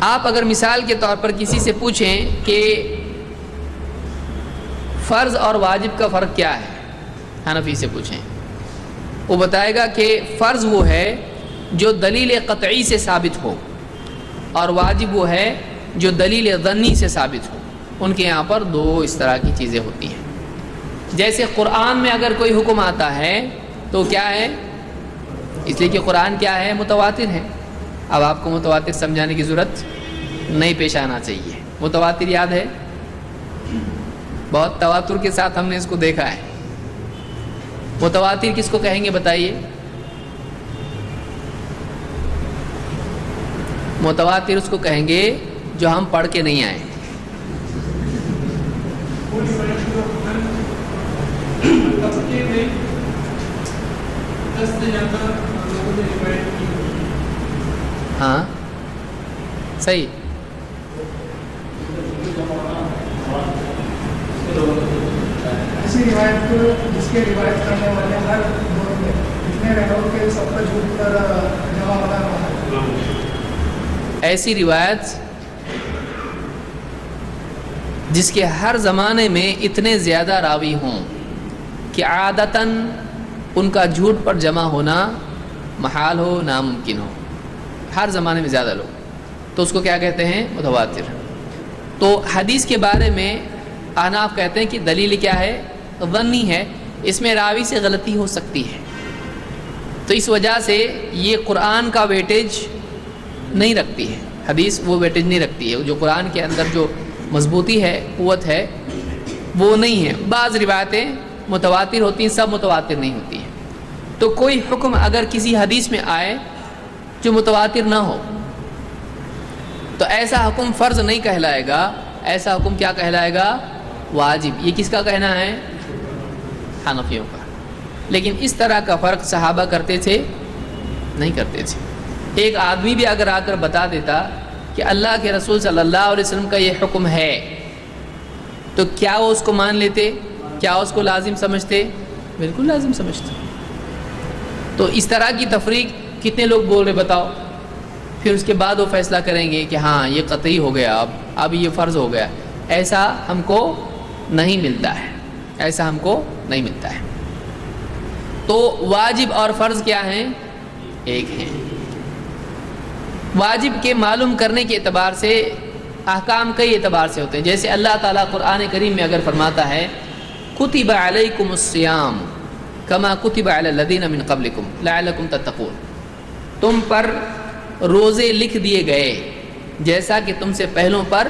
آپ اگر مثال کے طور پر کسی سے پوچھیں کہ فرض اور واجب کا فرق کیا ہے، حنفی سے پوچھیں، وہ بتائے گا کہ فرض وہ ہے جو دلیل قطعی سے ثابت ہو، اور واجب وہ ہے جو دلیل ظنی سے ثابت ہو۔ ان کے یہاں پر دو اس طرح کی چیزیں ہوتی ہیں۔ جیسے قرآن میں اگر کوئی حکم آتا ہے تو کیا ہے؟ اس لیے کہ قرآن کیا ہے؟ متواتر ہے۔ اب آپ کو متواتر سمجھانے کی ضرورت نہیں پیش آنا چاہیے۔ متواتر یاد ہے، بہت تواتر کے ساتھ ہم نے اس کو دیکھا ہے۔ متواتر کس کو کہیں گے بتائیے؟ متواتر اس کو کہیں گے جو ہم پڑھ کے نہیں آئے۔ ہاں صحیح۔ ایسی روایت جس کے روایت کرنے والے ہر دور میں جتنے رہو کے سب کا جھوٹ پر جمع ہونا ہے۔ ایسی روایت جس کے ہر زمانے میں اتنے زیادہ راوی ہوں کہ عادتاً ان کا جھوٹ پر جمع ہونا محال ہو، ناممکن ہو، ہر زمانے میں زیادہ لوگ، تو اس کو کیا کہتے ہیں؟ متواتر۔ تو حدیث کے بارے میں احناف کہتے ہیں کہ دلیل کیا ہے؟ ظنی ہے، اس میں راوی سے غلطی ہو سکتی ہے، تو اس وجہ سے یہ قرآن کا ویٹیج نہیں رکھتی ہے، حدیث وہ ویٹیج نہیں رکھتی ہے، جو قرآن کے اندر جو مضبوطی ہے، قوت ہے، وہ نہیں ہے۔ بعض روایتیں متواتر ہوتی ہیں، سب متواتر نہیں ہوتی ہیں۔ تو کوئی حکم اگر کسی حدیث میں آئے جو متواتر نہ ہو تو ایسا حکم فرض نہیں کہلائے گا، ایسا حکم کیا کہلائے گا؟ واجب۔ یہ کس کا کہنا ہے؟ حنفیوں کا۔ لیکن اس طرح کا فرق صحابہ کرتے تھے؟ نہیں کرتے تھے۔ ایک آدمی بھی اگر آ کر بتا دیتا کہ اللہ کے رسول صلی اللہ علیہ وسلم کا یہ حکم ہے تو کیا وہ اس کو مان لیتے؟ کیا اس کو لازم سمجھتے؟ بالکل لازم سمجھتے۔ تو اس طرح کی تفریق کتنے لوگ بول رہے بتاؤ؟ پھر اس کے بعد وہ فیصلہ کریں گے کہ ہاں یہ قطعی ہو گیا، اب یہ فرض ہو گیا. ایسا ہم کو نہیں ملتا ہے، ایسا ہم کو نہیں ملتا ہے. تو واجب اور فرض کیا ہیں؟ ایک ہیں. واجب کے معلوم کرنے کے اعتبار سے احکام کئی اعتبار سے ہوتے ہیں. جیسے اللہ تعالیٰ قرآن کریم میں اگر فرماتا ہے کتب علیکم الصیام کما کتب علی الذین من قبلکم لعلکم تتقون، تم پر روزے لکھ دیے گئے جیسا کہ تم سے پہلوں پر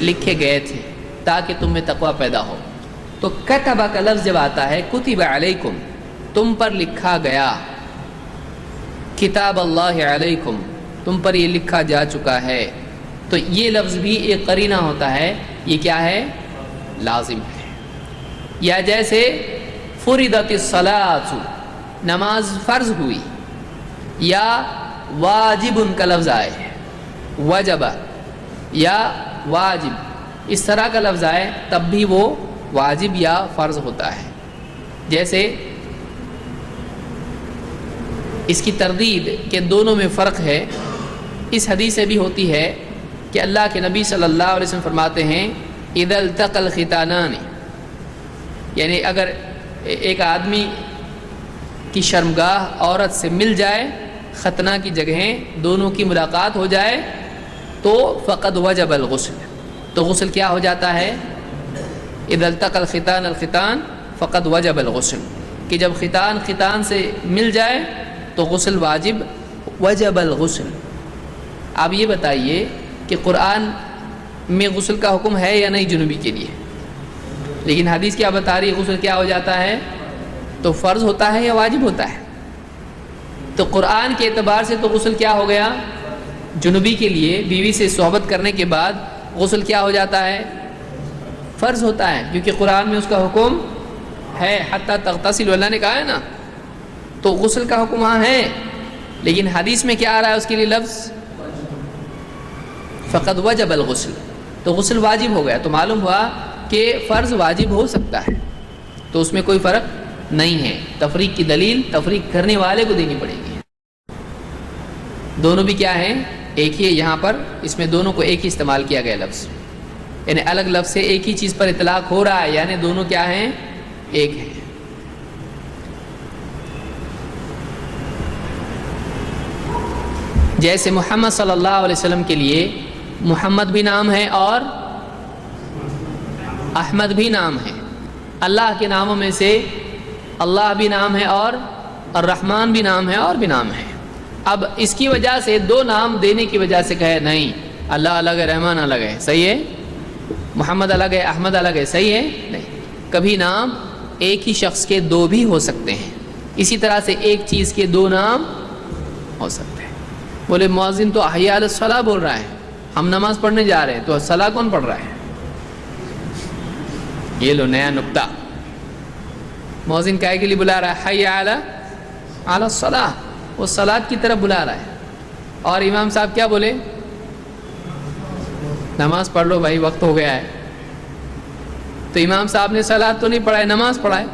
لکھے گئے تھے تاکہ تم میں تقوی پیدا ہو. تو کتبہ کا لفظ جب آتا ہے کتب علیکم، تم پر لکھا گیا، کتاب اللہ علیکم، تم پر یہ لکھا جا چکا ہے، تو یہ لفظ بھی ایک قرینہ ہوتا ہے، یہ کیا ہے؟ لازم ہے. یا جیسے فرضت الصلاۃ، نماز فرض ہوئی، یا واجب کا لفظ آئے، وجب یا واجب اس طرح کا لفظ آئے تب بھی وہ واجب یا فرض ہوتا ہے. جیسے اس کی تردید کہ دونوں میں فرق ہے، اس حدیث سے بھی ہوتی ہے کہ اللہ کے نبی صلی اللہ علیہ وسلم فرماتے ہیں اذا التقى الختانان، یعنی اگر ایک آدمی کی شرمگاہ عورت سے مل جائے، ختنہ کی جگہیں دونوں کی ملاقات ہو جائے تو فقد وجب الغسل، تو غسل کیا ہو جاتا ہے؟ اذا التقى الختان الختان فقد وجب الغسل، کہ جب ختان سے مل جائے تو غسل واجب، وجب الغسل. آپ یہ بتائیے کہ قرآن میں غسل کا حکم ہے یا نہیں جنوبی کے لیے؟ لیکن حدیث کیا بتا رہی ہے؟ غسل کیا ہو جاتا ہے؟ تو فرض ہوتا ہے یا واجب ہوتا ہے؟ تو قرآن کے اعتبار سے تو غسل کیا ہو گیا؟ جنوبی کے لیے بیوی سے صحبت کرنے کے بعد غسل کیا ہو جاتا ہے؟ فرض ہوتا ہے، کیونکہ قرآن میں اس کا حکم ہے حتیٰ تغتسل، اللہ نے کہا ہے نا، تو غسل کا حکم وہاں ہے. لیکن حدیث میں کیا آ رہا ہے اس کے لیے لفظ؟ فقد وجب الغسل، تو غسل واجب ہو گیا. تو معلوم ہوا کہ فرض واجب ہو سکتا ہے، تو اس میں کوئی فرق نہیں ہے. تفریق کی دلیل تفریق کرنے والے کو دینی پڑے گی. دونوں بھی کیا ہیں؟ ایک ہی. یہاں پر اس میں دونوں کو ایک ہی استعمال کیا گیا لفظ، یعنی الگ لفظ سے ایک ہی چیز پر اطلاق ہو رہا ہے، یعنی دونوں کیا ہیں؟ ایک ہیں. جیسے محمد صلی اللہ علیہ وسلم کے لیے محمد بھی نام ہے اور احمد بھی نام ہے. اللہ کے ناموں میں سے اللہ بھی نام ہے اور الرحمن بھی نام ہے اور بھی نام ہے. اب اس کی وجہ سے دو نام دینے کی وجہ سے کہے نہیں اللہ الگ ہے رحمان الگ ہے، صحیح ہے؟ محمد الگ ہے احمد الگ ہے، صحیح ہے؟ نہیں. کبھی نام ایک ہی شخص کے دو بھی ہو سکتے ہیں، اسی طرح سے ایک چیز کے دو نام ہو سکتے ہیں. بولے مؤذن تو حی علی الصلاۃ بول رہا ہے، ہم نماز پڑھنے جا رہے ہیں، تو صلاۃ کون پڑھ رہا ہے؟ یہ لو نیا نکتہ. مؤذن کائے کے لیے بلا رہا ہے؟ حی علی الصلاۃ، وہ صلاۃ کی طرف بلا رہا ہے. اور امام صاحب کیا بولے؟ نماز پڑھ لو بھائی، وقت ہو گیا ہے. تو امام صاحب نے صلاۃ تو نہیں پڑھائے، نماز پڑھائے.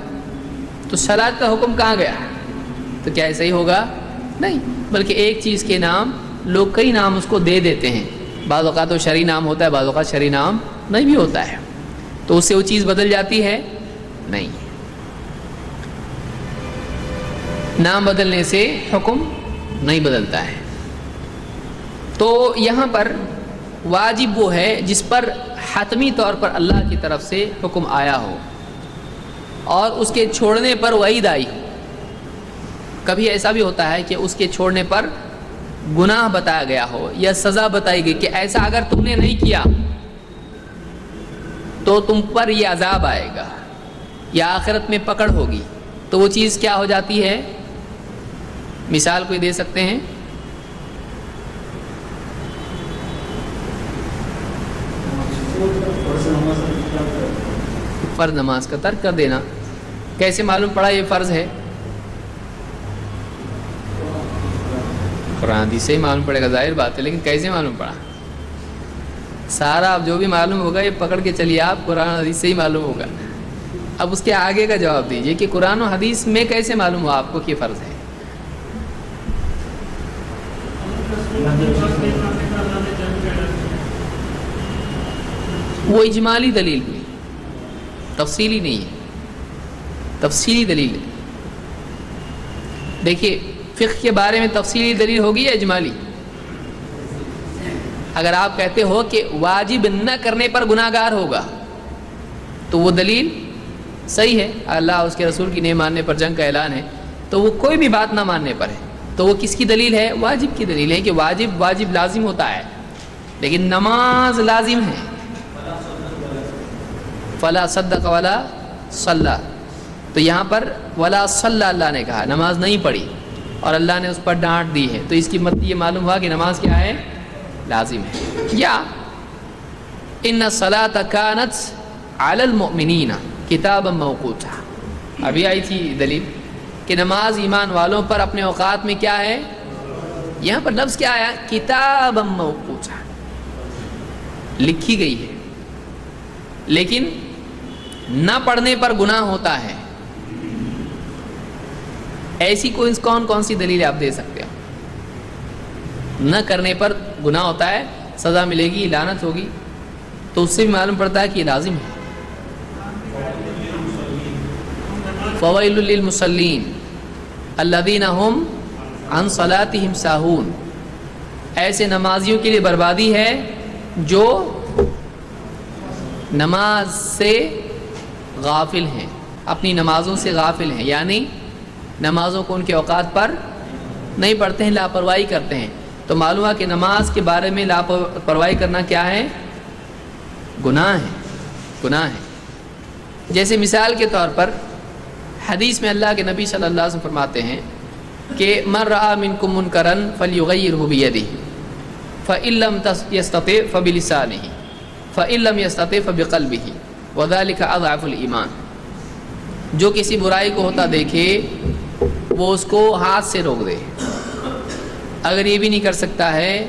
تو صلاۃ کا حکم کہاں گیا؟ تو کیا ایسا ہی ہوگا؟ نہیں، بلکہ ایک چیز کے نام لوگ کئی نام اس کو دے دیتے ہیں. بعض اوقات تو شرعی نام ہوتا ہے، بعض اوقات شرعی نام نہیں بھی ہوتا ہے، تو اس سے وہ چیز بدل جاتی ہے؟ نہیں. نام بدلنے سے حکم نہیں بدلتا ہے. تو یہاں پر واجب وہ ہے جس پر حتمی طور پر اللہ کی طرف سے حکم آیا ہو اور اس کے چھوڑنے پر وعید آئی ہو. کبھی ایسا بھی ہوتا ہے کہ اس کے چھوڑنے پر گناہ بتایا گیا ہو یا سزا بتائی گئی کہ ایسا اگر تم نے نہیں کیا تو تم پر یہ عذاب آئے گا یا آخرت میں پکڑ ہوگی. تو وہ چیز کیا ہو جاتی ہے؟ مثال کوئی دے سکتے ہیں؟ فرض نماز کا ترک کر دینا. کیسے معلوم پڑا یہ فرض ہے؟ قرآن حدیث سے ہی معلوم پڑے گا، ظاہر بات ہے، لیکن کیسے معلوم پڑا؟ سارا اب جو بھی معلوم ہوگا یہ پکڑ کے چلیے آپ، قرآن حدیث سے ہی معلوم ہوگا. اب اس کے آگے کا جواب دیجئے کہ قرآن و حدیث میں کیسے معلوم ہوا آپ کو کہ فرض ہے؟ وہ اجمالی دلیل ہوئی، تفصیلی نہیں ہے، تفصیلی دلیل ہے۔ دیکھیے فقہ کے بارے میں تفصیلی دلیل ہوگی یا اجمالی؟ اگر آپ کہتے ہو کہ واجب نہ کرنے پر گناہ گار ہوگا تو وہ دلیل صحیح ہے، اللہ اس کے رسول کی نہیں ماننے پر جنگ کا اعلان ہے، تو وہ کوئی بھی بات نہ ماننے پر ہے، تو وہ کس کی دلیل ہے؟ واجب کی دلیل ہے کہ واجب لازم ہوتا ہے، لیکن نماز لازم ہے۔ فلا صدق ولا صلی، تو یہاں پر ولا صلی اللہ نے کہا، نماز نہیں پڑھی اور اللہ نے اس پر ڈانٹ دی ہے، تو اس کی مطلب یہ معلوم ہوا کہ نماز کیا ہے؟ لازم ہے۔ یا ان الصلاۃ کانت علی المؤمنین کتابا موقوتا، ابھی آئی تھی دلیل کہ نماز ایمان والوں پر اپنے اوقات میں کیا ہے؟ یہاں پر لفظ کیا آیا؟ کتابا موقوتا، لکھی گئی ہے، لیکن نہ پڑھنے پر گناہ ہوتا ہے۔ ایسی کون سی دلیل آپ دے سکتے ہو؟ نہ کرنے پر گناہ ہوتا ہے، سزا ملے گی، لعنت ہوگی، تو اس سے بھی معلوم پڑتا ہے کہ یہ لازم ہے۔ فویل للمصلین الذین هم عن صلاتهم ساہون، ایسے نمازیوں کے لیے بربادی ہے جو نماز سے غافل ہیں، اپنی نمازوں سے غافل ہیں، یعنی نمازوں کو ان کے اوقات پر نہیں پڑھتے ہیں، لاپرواہی کرتے ہیں۔ تو معلوم ہے کہ نماز کے بارے میں لاپرواہی کرنا کیا ہے؟ گناہ ہے، گناہ ہے۔ جیسے مثال کے طور پر حدیث میں اللہ کے نبی صلی اللہ علیہ وسلم فرماتے ہیں کہ من رأى منکم منکرا فلیغیرہ بیدہ فإن لم یستطع فبلسانہ فإن لم یستطع فبقلبہ وذلک اضعف الایمان، جو کسی برائی کو ہوتا دیکھے وہ اس کو ہاتھ سے روک دے، اگر یہ بھی نہیں کر سکتا ہے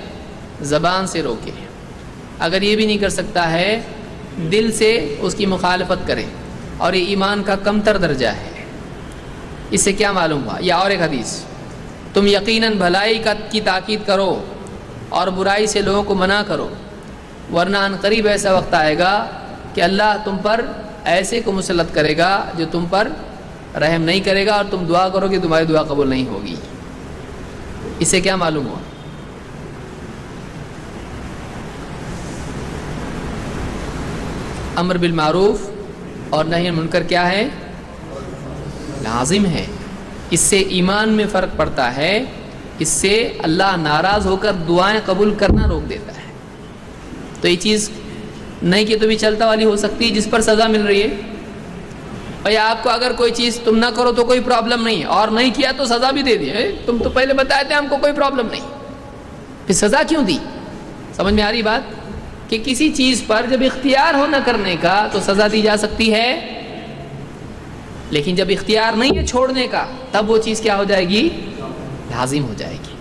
زبان سے روکے، اگر یہ بھی نہیں کر سکتا ہے دل سے اس کی مخالفت کرے، اور یہ ایمان کا کمتر درجہ ہے۔ اس سے کیا معلوم ہوا؟ یا اور ایک حدیث، تم یقیناً بھلائی کی تاکید کرو اور برائی سے لوگوں کو منع کرو، ورنہ ان قریب ایسا وقت آئے گا کہ اللہ تم پر ایسے کو مسلط کرے گا جو تم پر رحم نہیں کرے گا، اور تم دعا کرو کہ تمہاری دعا قبول نہیں ہوگی۔ اس سے کیا معلوم ہوا؟ امر بالمعروف اور نہی عن منکر کیا ہے؟ لازم ہے۔ اس سے ایمان میں فرق پڑتا ہے، اس سے اللہ ناراض ہو کر دعائیں قبول کرنا روک دیتا ہے۔ تو یہ چیز نہیں کہ تو بھی چلتا والی ہو سکتی ہے جس پر سزا مل رہی ہے، اور آپ کو اگر کوئی چیز تم نہ کرو تو کوئی پرابلم نہیں ہے، اور نہیں کیا تو سزا بھی دے دی، تم تو پہلے بتائے تھے ہم کو کوئی پرابلم نہیں، پھر سزا کیوں دی؟ سمجھ میں آ رہی بات؟ کہ کسی چیز پر جب اختیار ہو نہ کرنے کا تو سزا دی جا سکتی ہے، لیکن جب اختیار نہیں ہے چھوڑنے کا تب وہ چیز کیا ہو جائے گی؟ لازم ہو جائے گی۔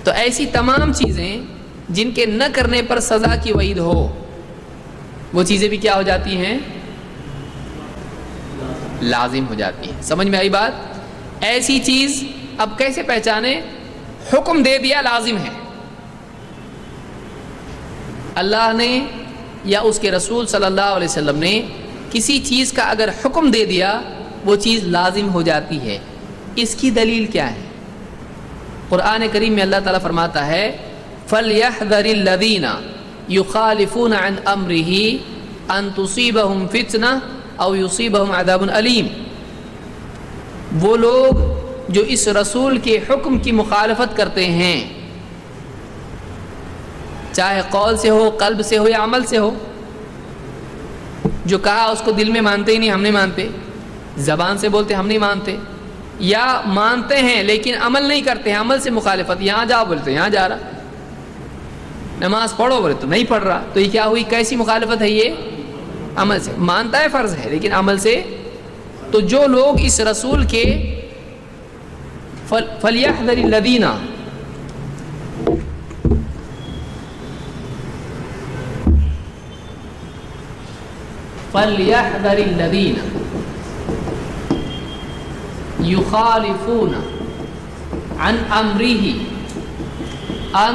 تو ایسی تمام چیزیں جن کے نہ کرنے پر سزا کی وعید ہو، وہ چیزیں بھی کیا ہو جاتی ہیں؟ لازم ہو جاتی ہیں۔ سمجھ میں آئی بات؟ ایسی چیز اب کیسے پہچانے؟ حکم دے دیا لازم ہے، اللہ نے یا اس کے رسول صلی اللہ علیہ وسلم نے کسی چیز کا اگر حکم دے دیا وہ چیز لازم ہو جاتی ہے۔ اس کی دلیل کیا ہے؟ قرآن کریم میں اللہ تعالیٰ فرماتا ہے فَلْيَحْذَرِ الَّذِينَ يُخَالِفُونَ عَنْ أَمْرِهِ أَن تُصِيبَهُمْ فِتْنَةٌ أَوْ يُصِيبَهُمْ عَذَابٌ أَلِيمٌ، وہ لوگ جو اس رسول کے حکم کی مخالفت کرتے ہیں، چاہے قول سے ہو، قلب سے ہو یا عمل سے ہو، جو کہا اس کو دل میں مانتے ہی نہیں، ہم نہیں مانتے، زبان سے بولتے ہم نہیں مانتے، یا مانتے ہیں لیکن عمل نہیں کرتے ہیں، عمل سے مخالفت، یہاں جاؤ بولتے یہاں جا رہا، نماز پڑھو بولے تو نہیں پڑھ رہا، تو یہ کیا ہوئی؟ کیسی مخالفت ہے یہ؟ عمل سے۔ مانتا ہے فرض ہے لیکن عمل سے۔ تو جو لوگ اس رسول کے فَلْيَحْذَرِ الَّذِينَ فَلْيَحْذَرِ الَّذِينَ يُخَالِفُونَ عَنْ أَمْرِهِ أَن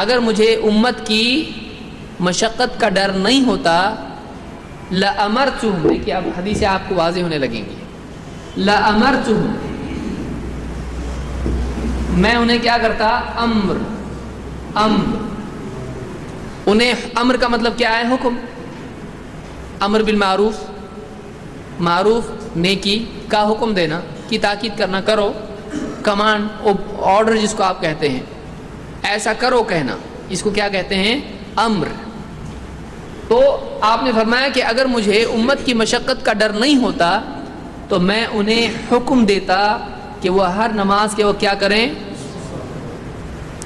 اگر مجھے امت کی مشقت کا ڈر نہیں ہوتا لَأَمَرْتُهُمْ، دیکھیے اب حدیثیں آپ کو واضح ہونے لگیں گی. لَأَمَرْتُهُمْ، میں انہیں کیا کرتا؟ امر. انہیں امر کا مطلب کیا ہے؟ حکم. امر بالمعروف، معروف نیکی کا حکم دینا، کی تاکید کرنا، کرو. کمانڈ، آرڈر جس کو آپ کہتے ہیں، ایسا کرو کہنا، اس کو کیا کہتے ہیں؟ امر. تو آپ نے فرمایا کہ اگر مجھے امت کی مشقت کا ڈر نہیں ہوتا تو میں انہیں حکم دیتا کہ وہ ہر نماز کے وہ کیا کریں.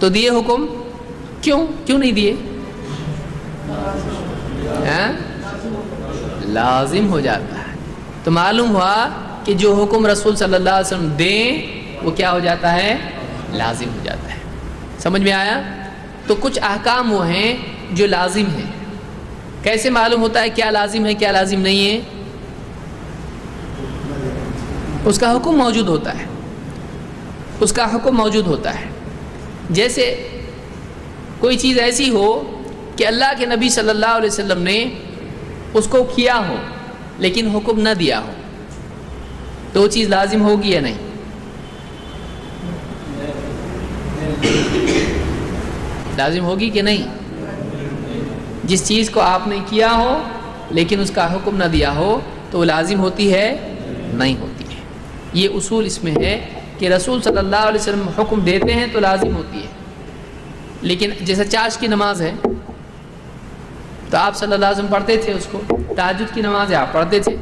تو دیے حکم؟ کیوں نہیں دیے؟ لازم ہو جاتا ہے. تو معلوم ہوا کہ جو حکم رسول صلی اللہ علیہ وسلم دیں وہ کیا ہو جاتا ہے؟ لازم ہو جاتا ہے. سمجھ میں آیا؟ تو کچھ احکام وہ ہیں جو لازم ہیں. کیسے معلوم ہوتا ہے کیا لازم ہے کیا لازم نہیں ہے؟ اس کا حکم موجود ہوتا ہے. اس کا حکم موجود ہوتا ہے. جیسے کوئی چیز ایسی ہو کہ اللہ کے نبی صلی اللہ علیہ وسلم نے اس کو کیا ہو لیکن حکم نہ دیا ہو، تو وہ چیز لازم ہوگی یا نہیں؟ لازم ہوگی کہ نہیں؟ جس چیز کو آپ نے کیا ہو لیکن اس کا حکم نہ دیا ہو تو وہ لازم ہوتی ہے؟ نہیں ہوتی ہے. یہ اصول اس میں ہے کہ رسول صلی اللہ علیہ وسلم حکم دیتے ہیں تو لازم ہوتی ہے. لیکن جیسے چاش کی نماز ہے تو آپ صلی اللہ علیہ وسلم پڑھتے تھے اس کو. تہجد کی نماز ہے آپ پڑھتے تھے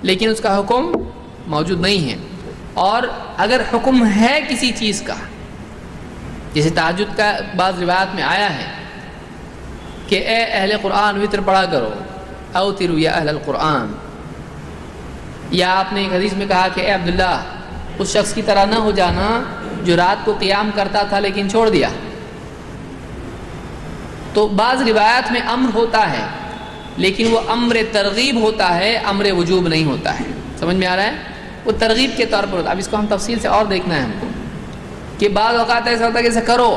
لیکن اس کا حکم موجود نہیں ہے. اور اگر حکم ہے کسی چیز کا، جیسے تہجد کا بعض روایات میں آیا ہے کہ اے اہل قرآن وتر پڑھا کرو، اوتروا یا اہل القرآن. یا آپ نے ایک حدیث میں کہا کہ اے عبداللہ اس شخص کی طرح نہ ہو جانا جو رات کو قیام کرتا تھا لیکن چھوڑ دیا. تو بعض روایات میں امر ہوتا ہے لیکن وہ امر ترغیب ہوتا ہے، امر وجوب نہیں ہوتا ہے. سمجھ میں آ رہا ہے؟ وہ ترغیب کے طور پر ہوتا ہے. اب اس کو ہم تفصیل سے اور دیکھنا ہے ہم کو کہ بعض اوقات ایسا ہوتا ہے کہ ایسا کرو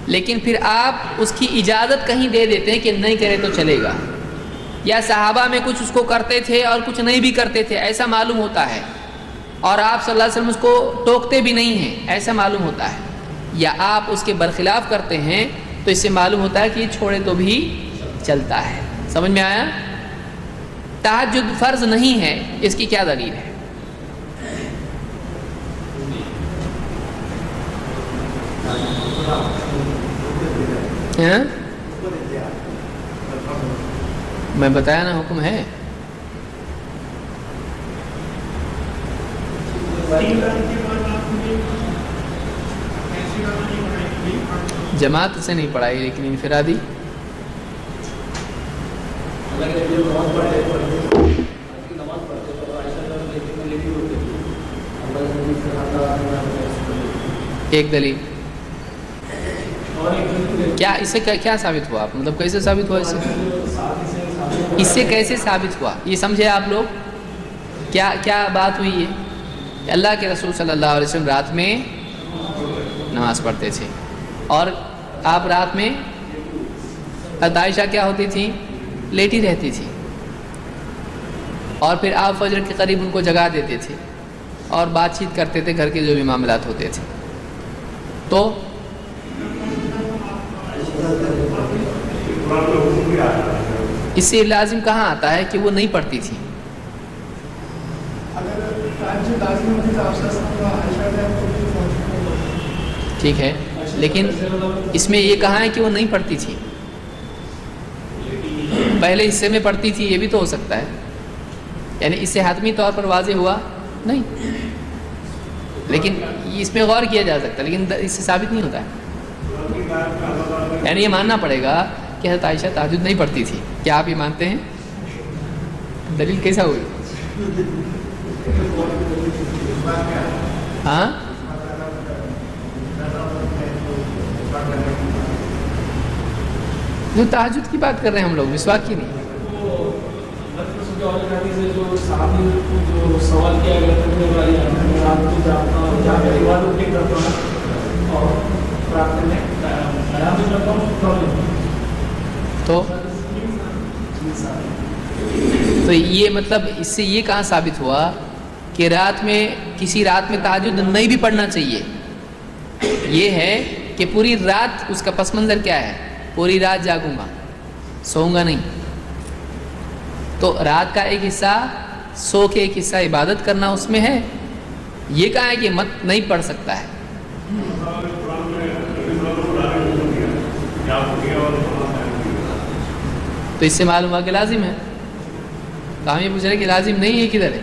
لیکن پھر آپ اس کی اجازت کہیں دے دیتے ہیں کہ نہیں کرے تو چلے گا. یا صحابہ میں کچھ اس کو کرتے تھے اور کچھ نہیں بھی کرتے تھے ایسا معلوم ہوتا ہے، اور آپ صلی اللہ علیہ وسلم اس کو ٹوکتے بھی نہیں ہیں ایسا معلوم ہوتا ہے. یا آپ اس کے برخلاف کرتے ہیں تو اس سے معلوم ہوتا ہے کہ یہ چھوڑے تو بھی چلتا ہے. سمجھ میں آیا؟ تہجد فرض نہیں ہے، اس کی کیا دلیل ہے؟ میں بتایا نا حکم ہے. جماعت سے نہیں پڑھائی لیکن انفرادی. ایک دلیل کیا اس سے کیا ثابت ہوا؟ مطلب کیسے ثابت ہوا؟ اس سے کیسے ثابت ہوا یہ سمجھے آپ لوگ؟ کیا بات ہوئی ہے کہ اللہ کے رسول صلی اللہ علیہ وسلم رات میں نماز پڑھتے تھے اور آپ رات میں عائشہ کیا ہوتی تھی؟ لیٹی رہتی تھی، اور پھر آپ فجر کے قریب ان کو جگا دیتے تھے اور بات چیت کرتے تھے، گھر کے جو بھی معاملات ہوتے تھے. تو اس سے لازم کہاں آتا ہے کہ وہ نہیں پڑھتی تھی؟ ٹھیک ہے لیکن اس میں یہ کہاں ہے کہ وہ نہیں پڑھتی تھی؟ پہلے حصے میں پڑھتی تھی، یہ بھی تو ہو سکتا ہے. یعنی اس سے حتمی طور پر واضح ہوا نہیں، لیکن اس میں غور کیا جا سکتا ہے لیکن اس سے ثابت نہیں ہوتا ہے. یعنی یہ ماننا پڑے گا کہ حضرت عائشہ تہجد نہیں پڑھتی تھی. کیا آپ یہ مانتے ہیں؟ دلیل کیسا ہوئی؟ ہاں جو تہجد کی بات کر رہے ہیں ہم لوگ، مسواک کی نہیں. سوال کیا گیا تو یہ مطلب اس سے یہ کہاں ثابت ہوا کہ رات میں کسی رات میں تہجد نہیں بھی پڑھنا چاہیے؟ یہ ہے کہ پوری رات اس کا پس منظر کیا ہے؟ پوری رات جاگوں گا، سوؤں گا نہیں. تو رات کا ایک حصہ سو کے ایک حصہ عبادت کرنا اس میں ہے. یہ کہا ہے کہ مت نہیں پڑھ سکتا ہے. تو اس سے معلوم ہوا کہ لازم ہے. تو ہم یہ پوچھ رہے کہ لازم نہیں ہے کدھر ہے؟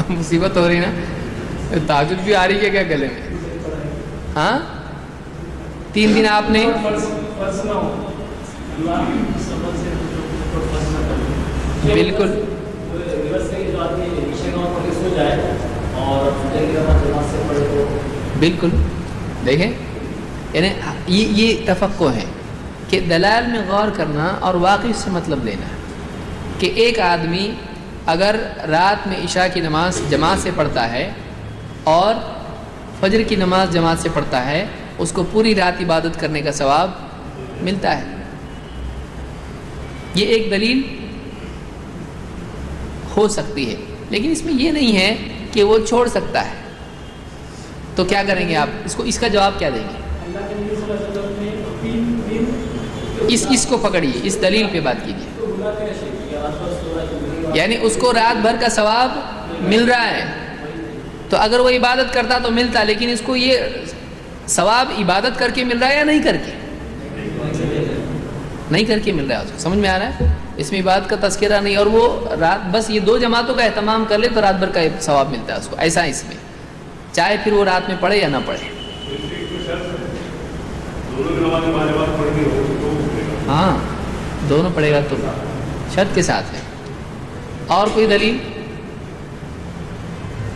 مصیبت ہو رہی نا، تہجد بھی آ رہی ہے کیا گلے میں؟ ہاں 3 دن آپ نے بالکل بالکل دیکھیں، یعنی یہ تفقع ہے کہ دلائل میں غور کرنا اور واقعی سے مطلب لینا کہ ایک آدمی اگر رات میں عشاء کی نماز جماعت سے پڑھتا ہے اور فجر کی نماز جماعت سے پڑھتا ہے، اس کو پوری رات عبادت کرنے کا ثواب ملتا ہے. یہ ایک دلیل ہو سکتی ہے، لیکن اس میں یہ نہیں ہے کہ وہ چھوڑ سکتا ہے. تو کیا کریں گے آپ؟ اس کا جواب کیا دیں گے؟ اس کو پکڑیے، اس دلیل پہ بات کیجیے. یعنی اس کو رات بھر کا ثواب مل رہا ہے، تو اگر وہ عبادت کرتا تو ملتا، لیکن اس کو یہ ثواب عبادت کر کے مل رہا ہے یا نہیں کر کے؟ نہیں کر کے مل رہا ہے. اس کو سمجھ میں آ رہا ہے؟ اس میں عبادت کا تذکرہ نہیں، اور وہ رات بس یہ 2 جماعتوں کا اہتمام کر لے تو رات بھر کا ثواب ملتا ہے اس کو. ایسا اس میں چاہے پھر وہ رات میں پڑھے یا نہ پڑھے. ہاں دونوں پڑھے گا تو شرط کے ساتھ ہے. اور کوئی دلیل؟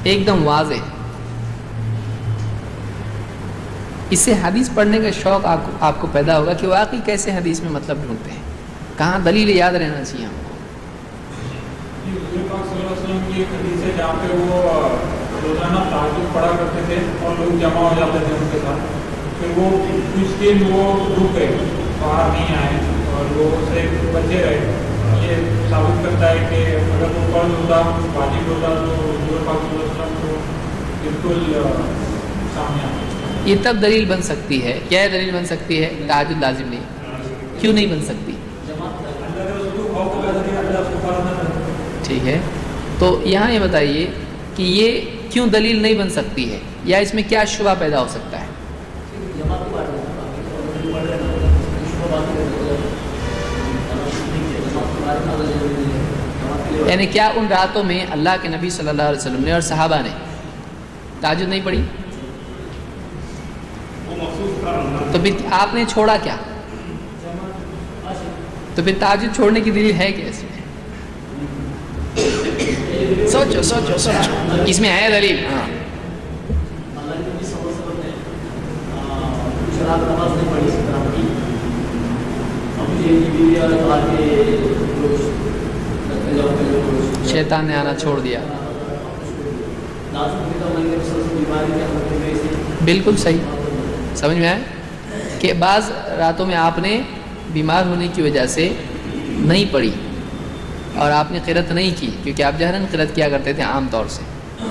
ایک دم واضح. اس سے حدیث پڑھنے کا شوق آپ کو پیدا ہوگا کہ واقعی کیسے حدیث میں مطلب ڈھونڈتے ہیں، کہاں دلیل یاد رہنا چاہیے ہم کو. جہاں پہ وہ روزانہ تہجد پڑھا کرتے تھے اور لوگ جمع ہو جاتے تھے ان کے ساتھ، پھر وہ کچھ دن وہ رک گئے، باہر نہیں آئے اور وہ سے بچے رہے. یہ ثابت کرتا ہے کہ اگر وہ فرض ہوتا، واجب ہوتا تو حضور پاک صلی اللہ علیہ وسلم کو بالکل سامنے آتا. یہ تب دلیل بن سکتی ہے. کیا دلیل بن سکتی ہے؟ تہجد لازم نہیں. کیوں نہیں بن سکتی؟ ٹھیک ہے، تو یہاں یہ بتائیے کہ یہ کیوں دلیل نہیں بن سکتی ہے، یا اس میں کیا شبہ پیدا ہو سکتا ہے؟ یعنی کیا ان راتوں میں اللہ کے نبی صلی اللہ علیہ وسلم نے اور صحابہ نے تہجد نہیں پڑھی؟ تو پھر آپ نے چھوڑا کیا؟ تو پھر تہجد چھوڑنے کی دلیل ہے کیا اس میں؟ سوچو سوچو سوچو، اس میں ہے دلیل. ہاں شیطان نے آنا چھوڑ دیا. بالکل صحیح. سمجھ میں آئے کہ بعض راتوں میں آپ نے بیمار ہونے کی وجہ سے نہیں پڑھی اور آپ نے قرأت نہیں کی، کیونکہ آپ جہراً قرأت کیا کرتے تھے عام طور سے.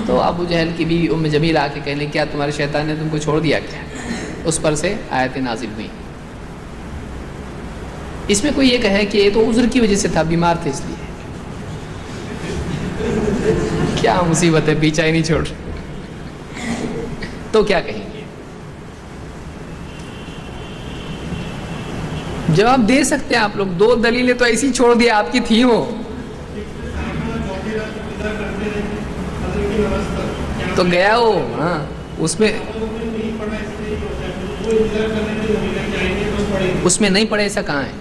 تو ابو جہل کی بیوی ام جمیل آ کے کہنے کیا تمہارے شیطان نے تم کو چھوڑ دیا کیا؟ اس پر سے آیتیں نازل ہوئی. اس میں کوئی یہ کہے کہ یہ تو عذر کی وجہ سے تھا، بیمار تھے اس لیے. کیا مصیبت ہے، پیچھا ہی نہیں چھوڑ. تو کیا کہیں گے؟ جواب دے سکتے ہیں آپ لوگ. 2 دلیلیں تو ایسی چھوڑ دیا آپ کی تھی وہ تو گیا وہ. ہاں اس میں نہیں پڑھے، ایسا کہاں ہے؟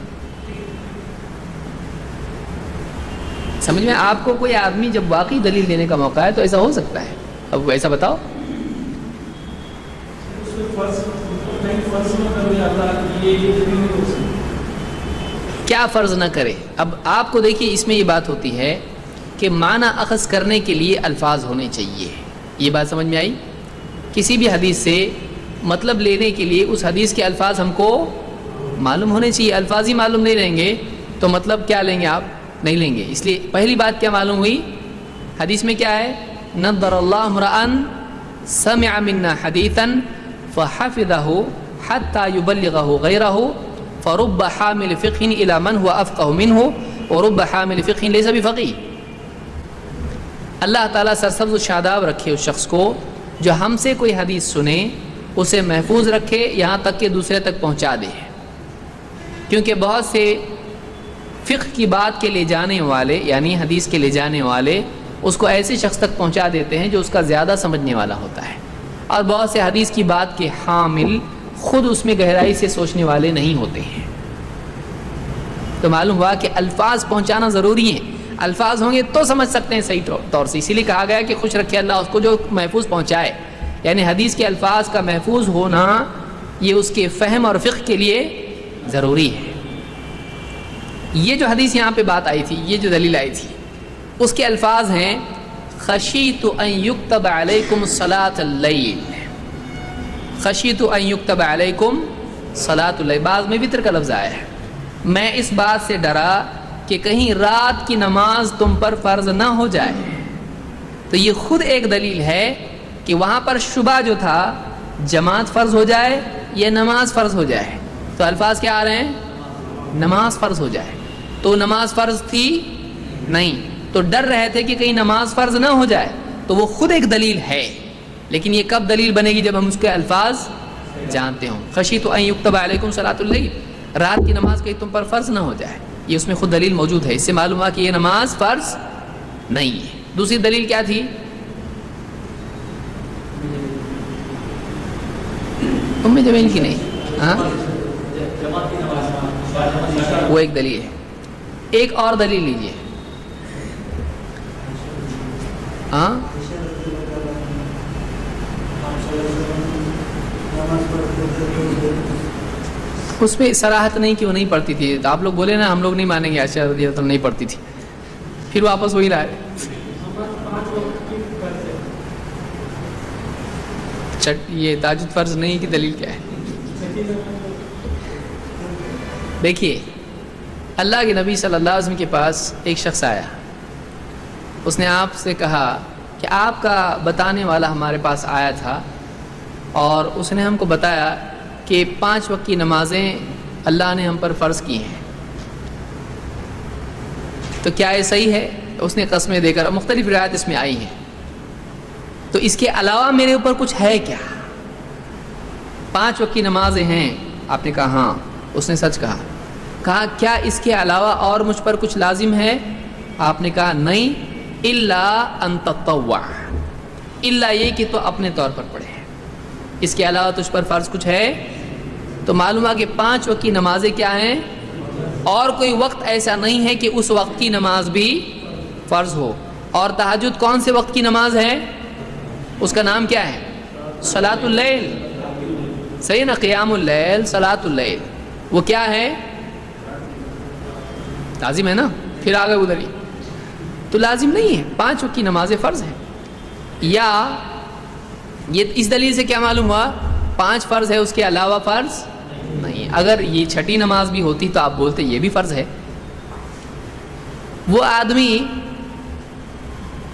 سمجھ میں؟ آپ کو کوئی آدمی جب واقعی دلیل دینے کا موقع ہے تو ایسا ہو سکتا ہے. اب ایسا بتاؤ. کیا فرض نہ کرے؟ اب آپ کو دیکھیے اس میں یہ بات ہوتی ہے کہ معنی اخذ کرنے کے لیے الفاظ ہونے چاہیے. یہ بات سمجھ میں آئی؟ کسی بھی حدیث سے مطلب لینے کے لیے اس حدیث کے الفاظ ہم کو معلوم ہونے چاہیے. الفاظ ہی معلوم نہیں رہیں گے تو مطلب کیا لیں گے آپ؟ نہیں لیں گے. اس لیے پہلی بات کیا معلوم ہوئی حدیث میں کیا ہے؟ نضر اللہ امرأ سمع منا حدیثا فحفظه حتى يبلغه غيره فرب حامل فقه الى من هو افقه منه ورب حامل فقه ليس بفقيه. اللہ تعالیٰ سرسبز و شاداب رکھے اس شخص کو جو ہم سے کوئی حدیث سنے اسے محفوظ رکھے یہاں تک کہ دوسرے تک پہنچا دے. کیونکہ بہت سے فقہ کی بات کے لے جانے والے یعنی حدیث کے لے جانے والے اس کو ایسے شخص تک پہنچا دیتے ہیں جو اس کا زیادہ سمجھنے والا ہوتا ہے, اور بہت سے حدیث کی بات کے حامل خود اس میں گہرائی سے سوچنے والے نہیں ہوتے ہیں. تو معلوم ہوا کہ الفاظ پہنچانا ضروری ہے. الفاظ ہوں گے تو سمجھ سکتے ہیں صحیح طور سے. اسی لیے کہا گیا کہ خوش رکھے اللہ اس کو جو محفوظ پہنچائے, یعنی حدیث کے الفاظ کا محفوظ ہونا یہ اس کے فہم اور فقہ کے لیے ضروری ہے. یہ جو حدیث یہاں پہ بات آئی تھی, یہ جو دلیل آئی تھی, اس کے الفاظ ہیں خشیت ان یکتب علیکم صلاۃ اللیل. خشیت ان یکتب علیکم صلاۃ اللیل, بعض میں وتر کا لفظ آیا ہے. میں اس بات سے ڈرا کہ کہیں رات کی نماز تم پر فرض نہ ہو جائے. تو یہ خود ایک دلیل ہے کہ وہاں پر شبہ جو تھا جماعت فرض ہو جائے یا نماز فرض ہو جائے. تو الفاظ کیا آ رہے ہیں؟ نماز فرض ہو جائے. تو نماز فرض تھی نہیں, تو ڈر رہے تھے کہ کہیں نماز فرض نہ ہو جائے. تو وہ خود ایک دلیل ہے, لیکن یہ کب دلیل بنے گی؟ جب ہم اس کے الفاظ جانتے ہوں. خشیت ان یکتب علیکم صلاۃ اللیل, رات کی نماز کہیں تم پر فرض نہ ہو جائے, یہ اس میں خود دلیل موجود ہے. اس سے معلوم ہوا کہ یہ نماز فرض نہیں ہے. دوسری دلیل کیا تھی؟ ام جمیل کی نہیں, ہاں وہ ایک دلیل ہے. ایک اور دلیل لیجیے. ہاں اس میں صراحت نہیں کہ وہ نہیں پڑھتی تھی. تو آپ لوگ بولے نا ہم لوگ نہیں مانیں گے عائشہ رضی اللہ عنہا نہیں پڑھتی تھی, پھر واپس وہی رہا ہے. یہ تہجد فرض نہیں کی دلیل کیا ہے؟ دیکھیے, اللہ کے نبی صلی اللہ علیہ وسلم کے پاس ایک شخص آیا, اس نے آپ سے کہا کہ آپ کا بتانے والا ہمارے پاس آیا تھا اور اس نے ہم کو بتایا کہ 5 وقت کی نمازیں اللہ نے ہم پر فرض کی ہیں, تو کیا یہ صحیح ہے؟ اس نے قسمیں دے کر, مختلف روایات اس میں آئی ہیں, تو اس کے علاوہ میرے اوپر کچھ ہے کیا؟ 5 وقت کی نمازیں ہیں. آپ نے کہا ہاں. اس نے سچ کہا. کہا کیا اس کے علاوہ اور مجھ پر کچھ لازم ہے؟ آپ نے کہا نہیں, الا ان تطوع, الا یہ کہ تو اپنے طور پر پڑھے, اس کے علاوہ تجھ پر فرض کچھ ہے؟ تو معلوم ہے کہ 5 وقت کی نمازیں کیا ہیں, اور کوئی وقت ایسا نہیں ہے کہ اس وقت کی نماز بھی فرض ہو. اور تہجد کون سے وقت کی نماز ہے؟ اس کا نام کیا ہے؟ صلاۃ اللیل. صحیح نا, قیام اللیل, صلاۃ اللیل, وہ کیا ہے؟ لازم ہے نا. پھر آگے ادھر ہی تو لازم نہیں ہے, 5 وقت کی نمازیں فرض ہیں. یا یہ اس دلیل سے کیا معلوم ہوا؟ 5 فرض ہے, اس کے علاوہ فرض نہیں. اگر یہ 6ٹھی نماز بھی ہوتی تو آپ بولتے یہ بھی فرض ہے. وہ آدمی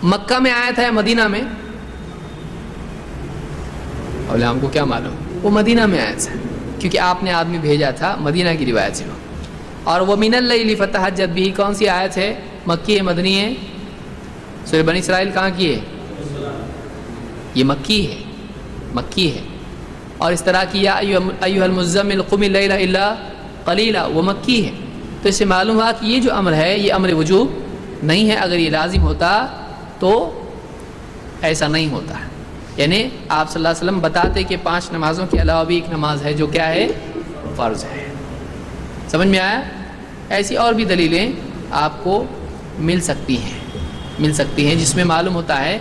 مکہ میں آیا تھا یا مدینہ میں؟ اور ہم کو کیا معلوم, وہ مدینہ میں آیا تھا کیونکہ آپ نے آدمی بھیجا تھا, مدینہ کی روایت سے. اور وہ من اللیل فتہجد بہ کون سی آیت ہے؟ مکی ہے مدنی ہے؟ سورہ بنی اسرائیل کہاں کی ہے؟ یہ مکی ہے, مکی ہے. اور اس طرح کی یا ایھا المزمل قم اللیل الا قلیلا, وہ مکی ہے. تو اس سے معلوم ہوا کہ یہ جو امر ہے یہ امر وجوب نہیں ہے. اگر یہ لازم ہوتا تو ایسا نہیں ہوتا. یعنی آپ صلی اللہ علیہ وسلم بتاتے کہ 5 نمازوں کے علاوہ بھی ایک نماز ہے جو کیا ہے؟ فرض ہے. سمجھ میں آیا؟ ایسی اور بھی دلیلیں آپ کو مل سکتی ہیں جس میں معلوم ہوتا ہے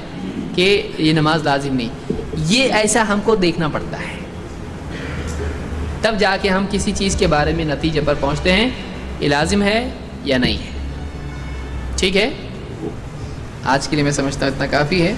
کہ یہ نماز لازم نہیں. یہ ایسا ہم کو دیکھنا پڑتا ہے, تب جا کے ہم کسی چیز کے بارے میں نتیجے پر پہنچتے ہیں یہ لازم ہے یا نہیں ہے. ٹھیک ہے, آج کے لیے میں سمجھتا ہوں اتنا کافی ہے.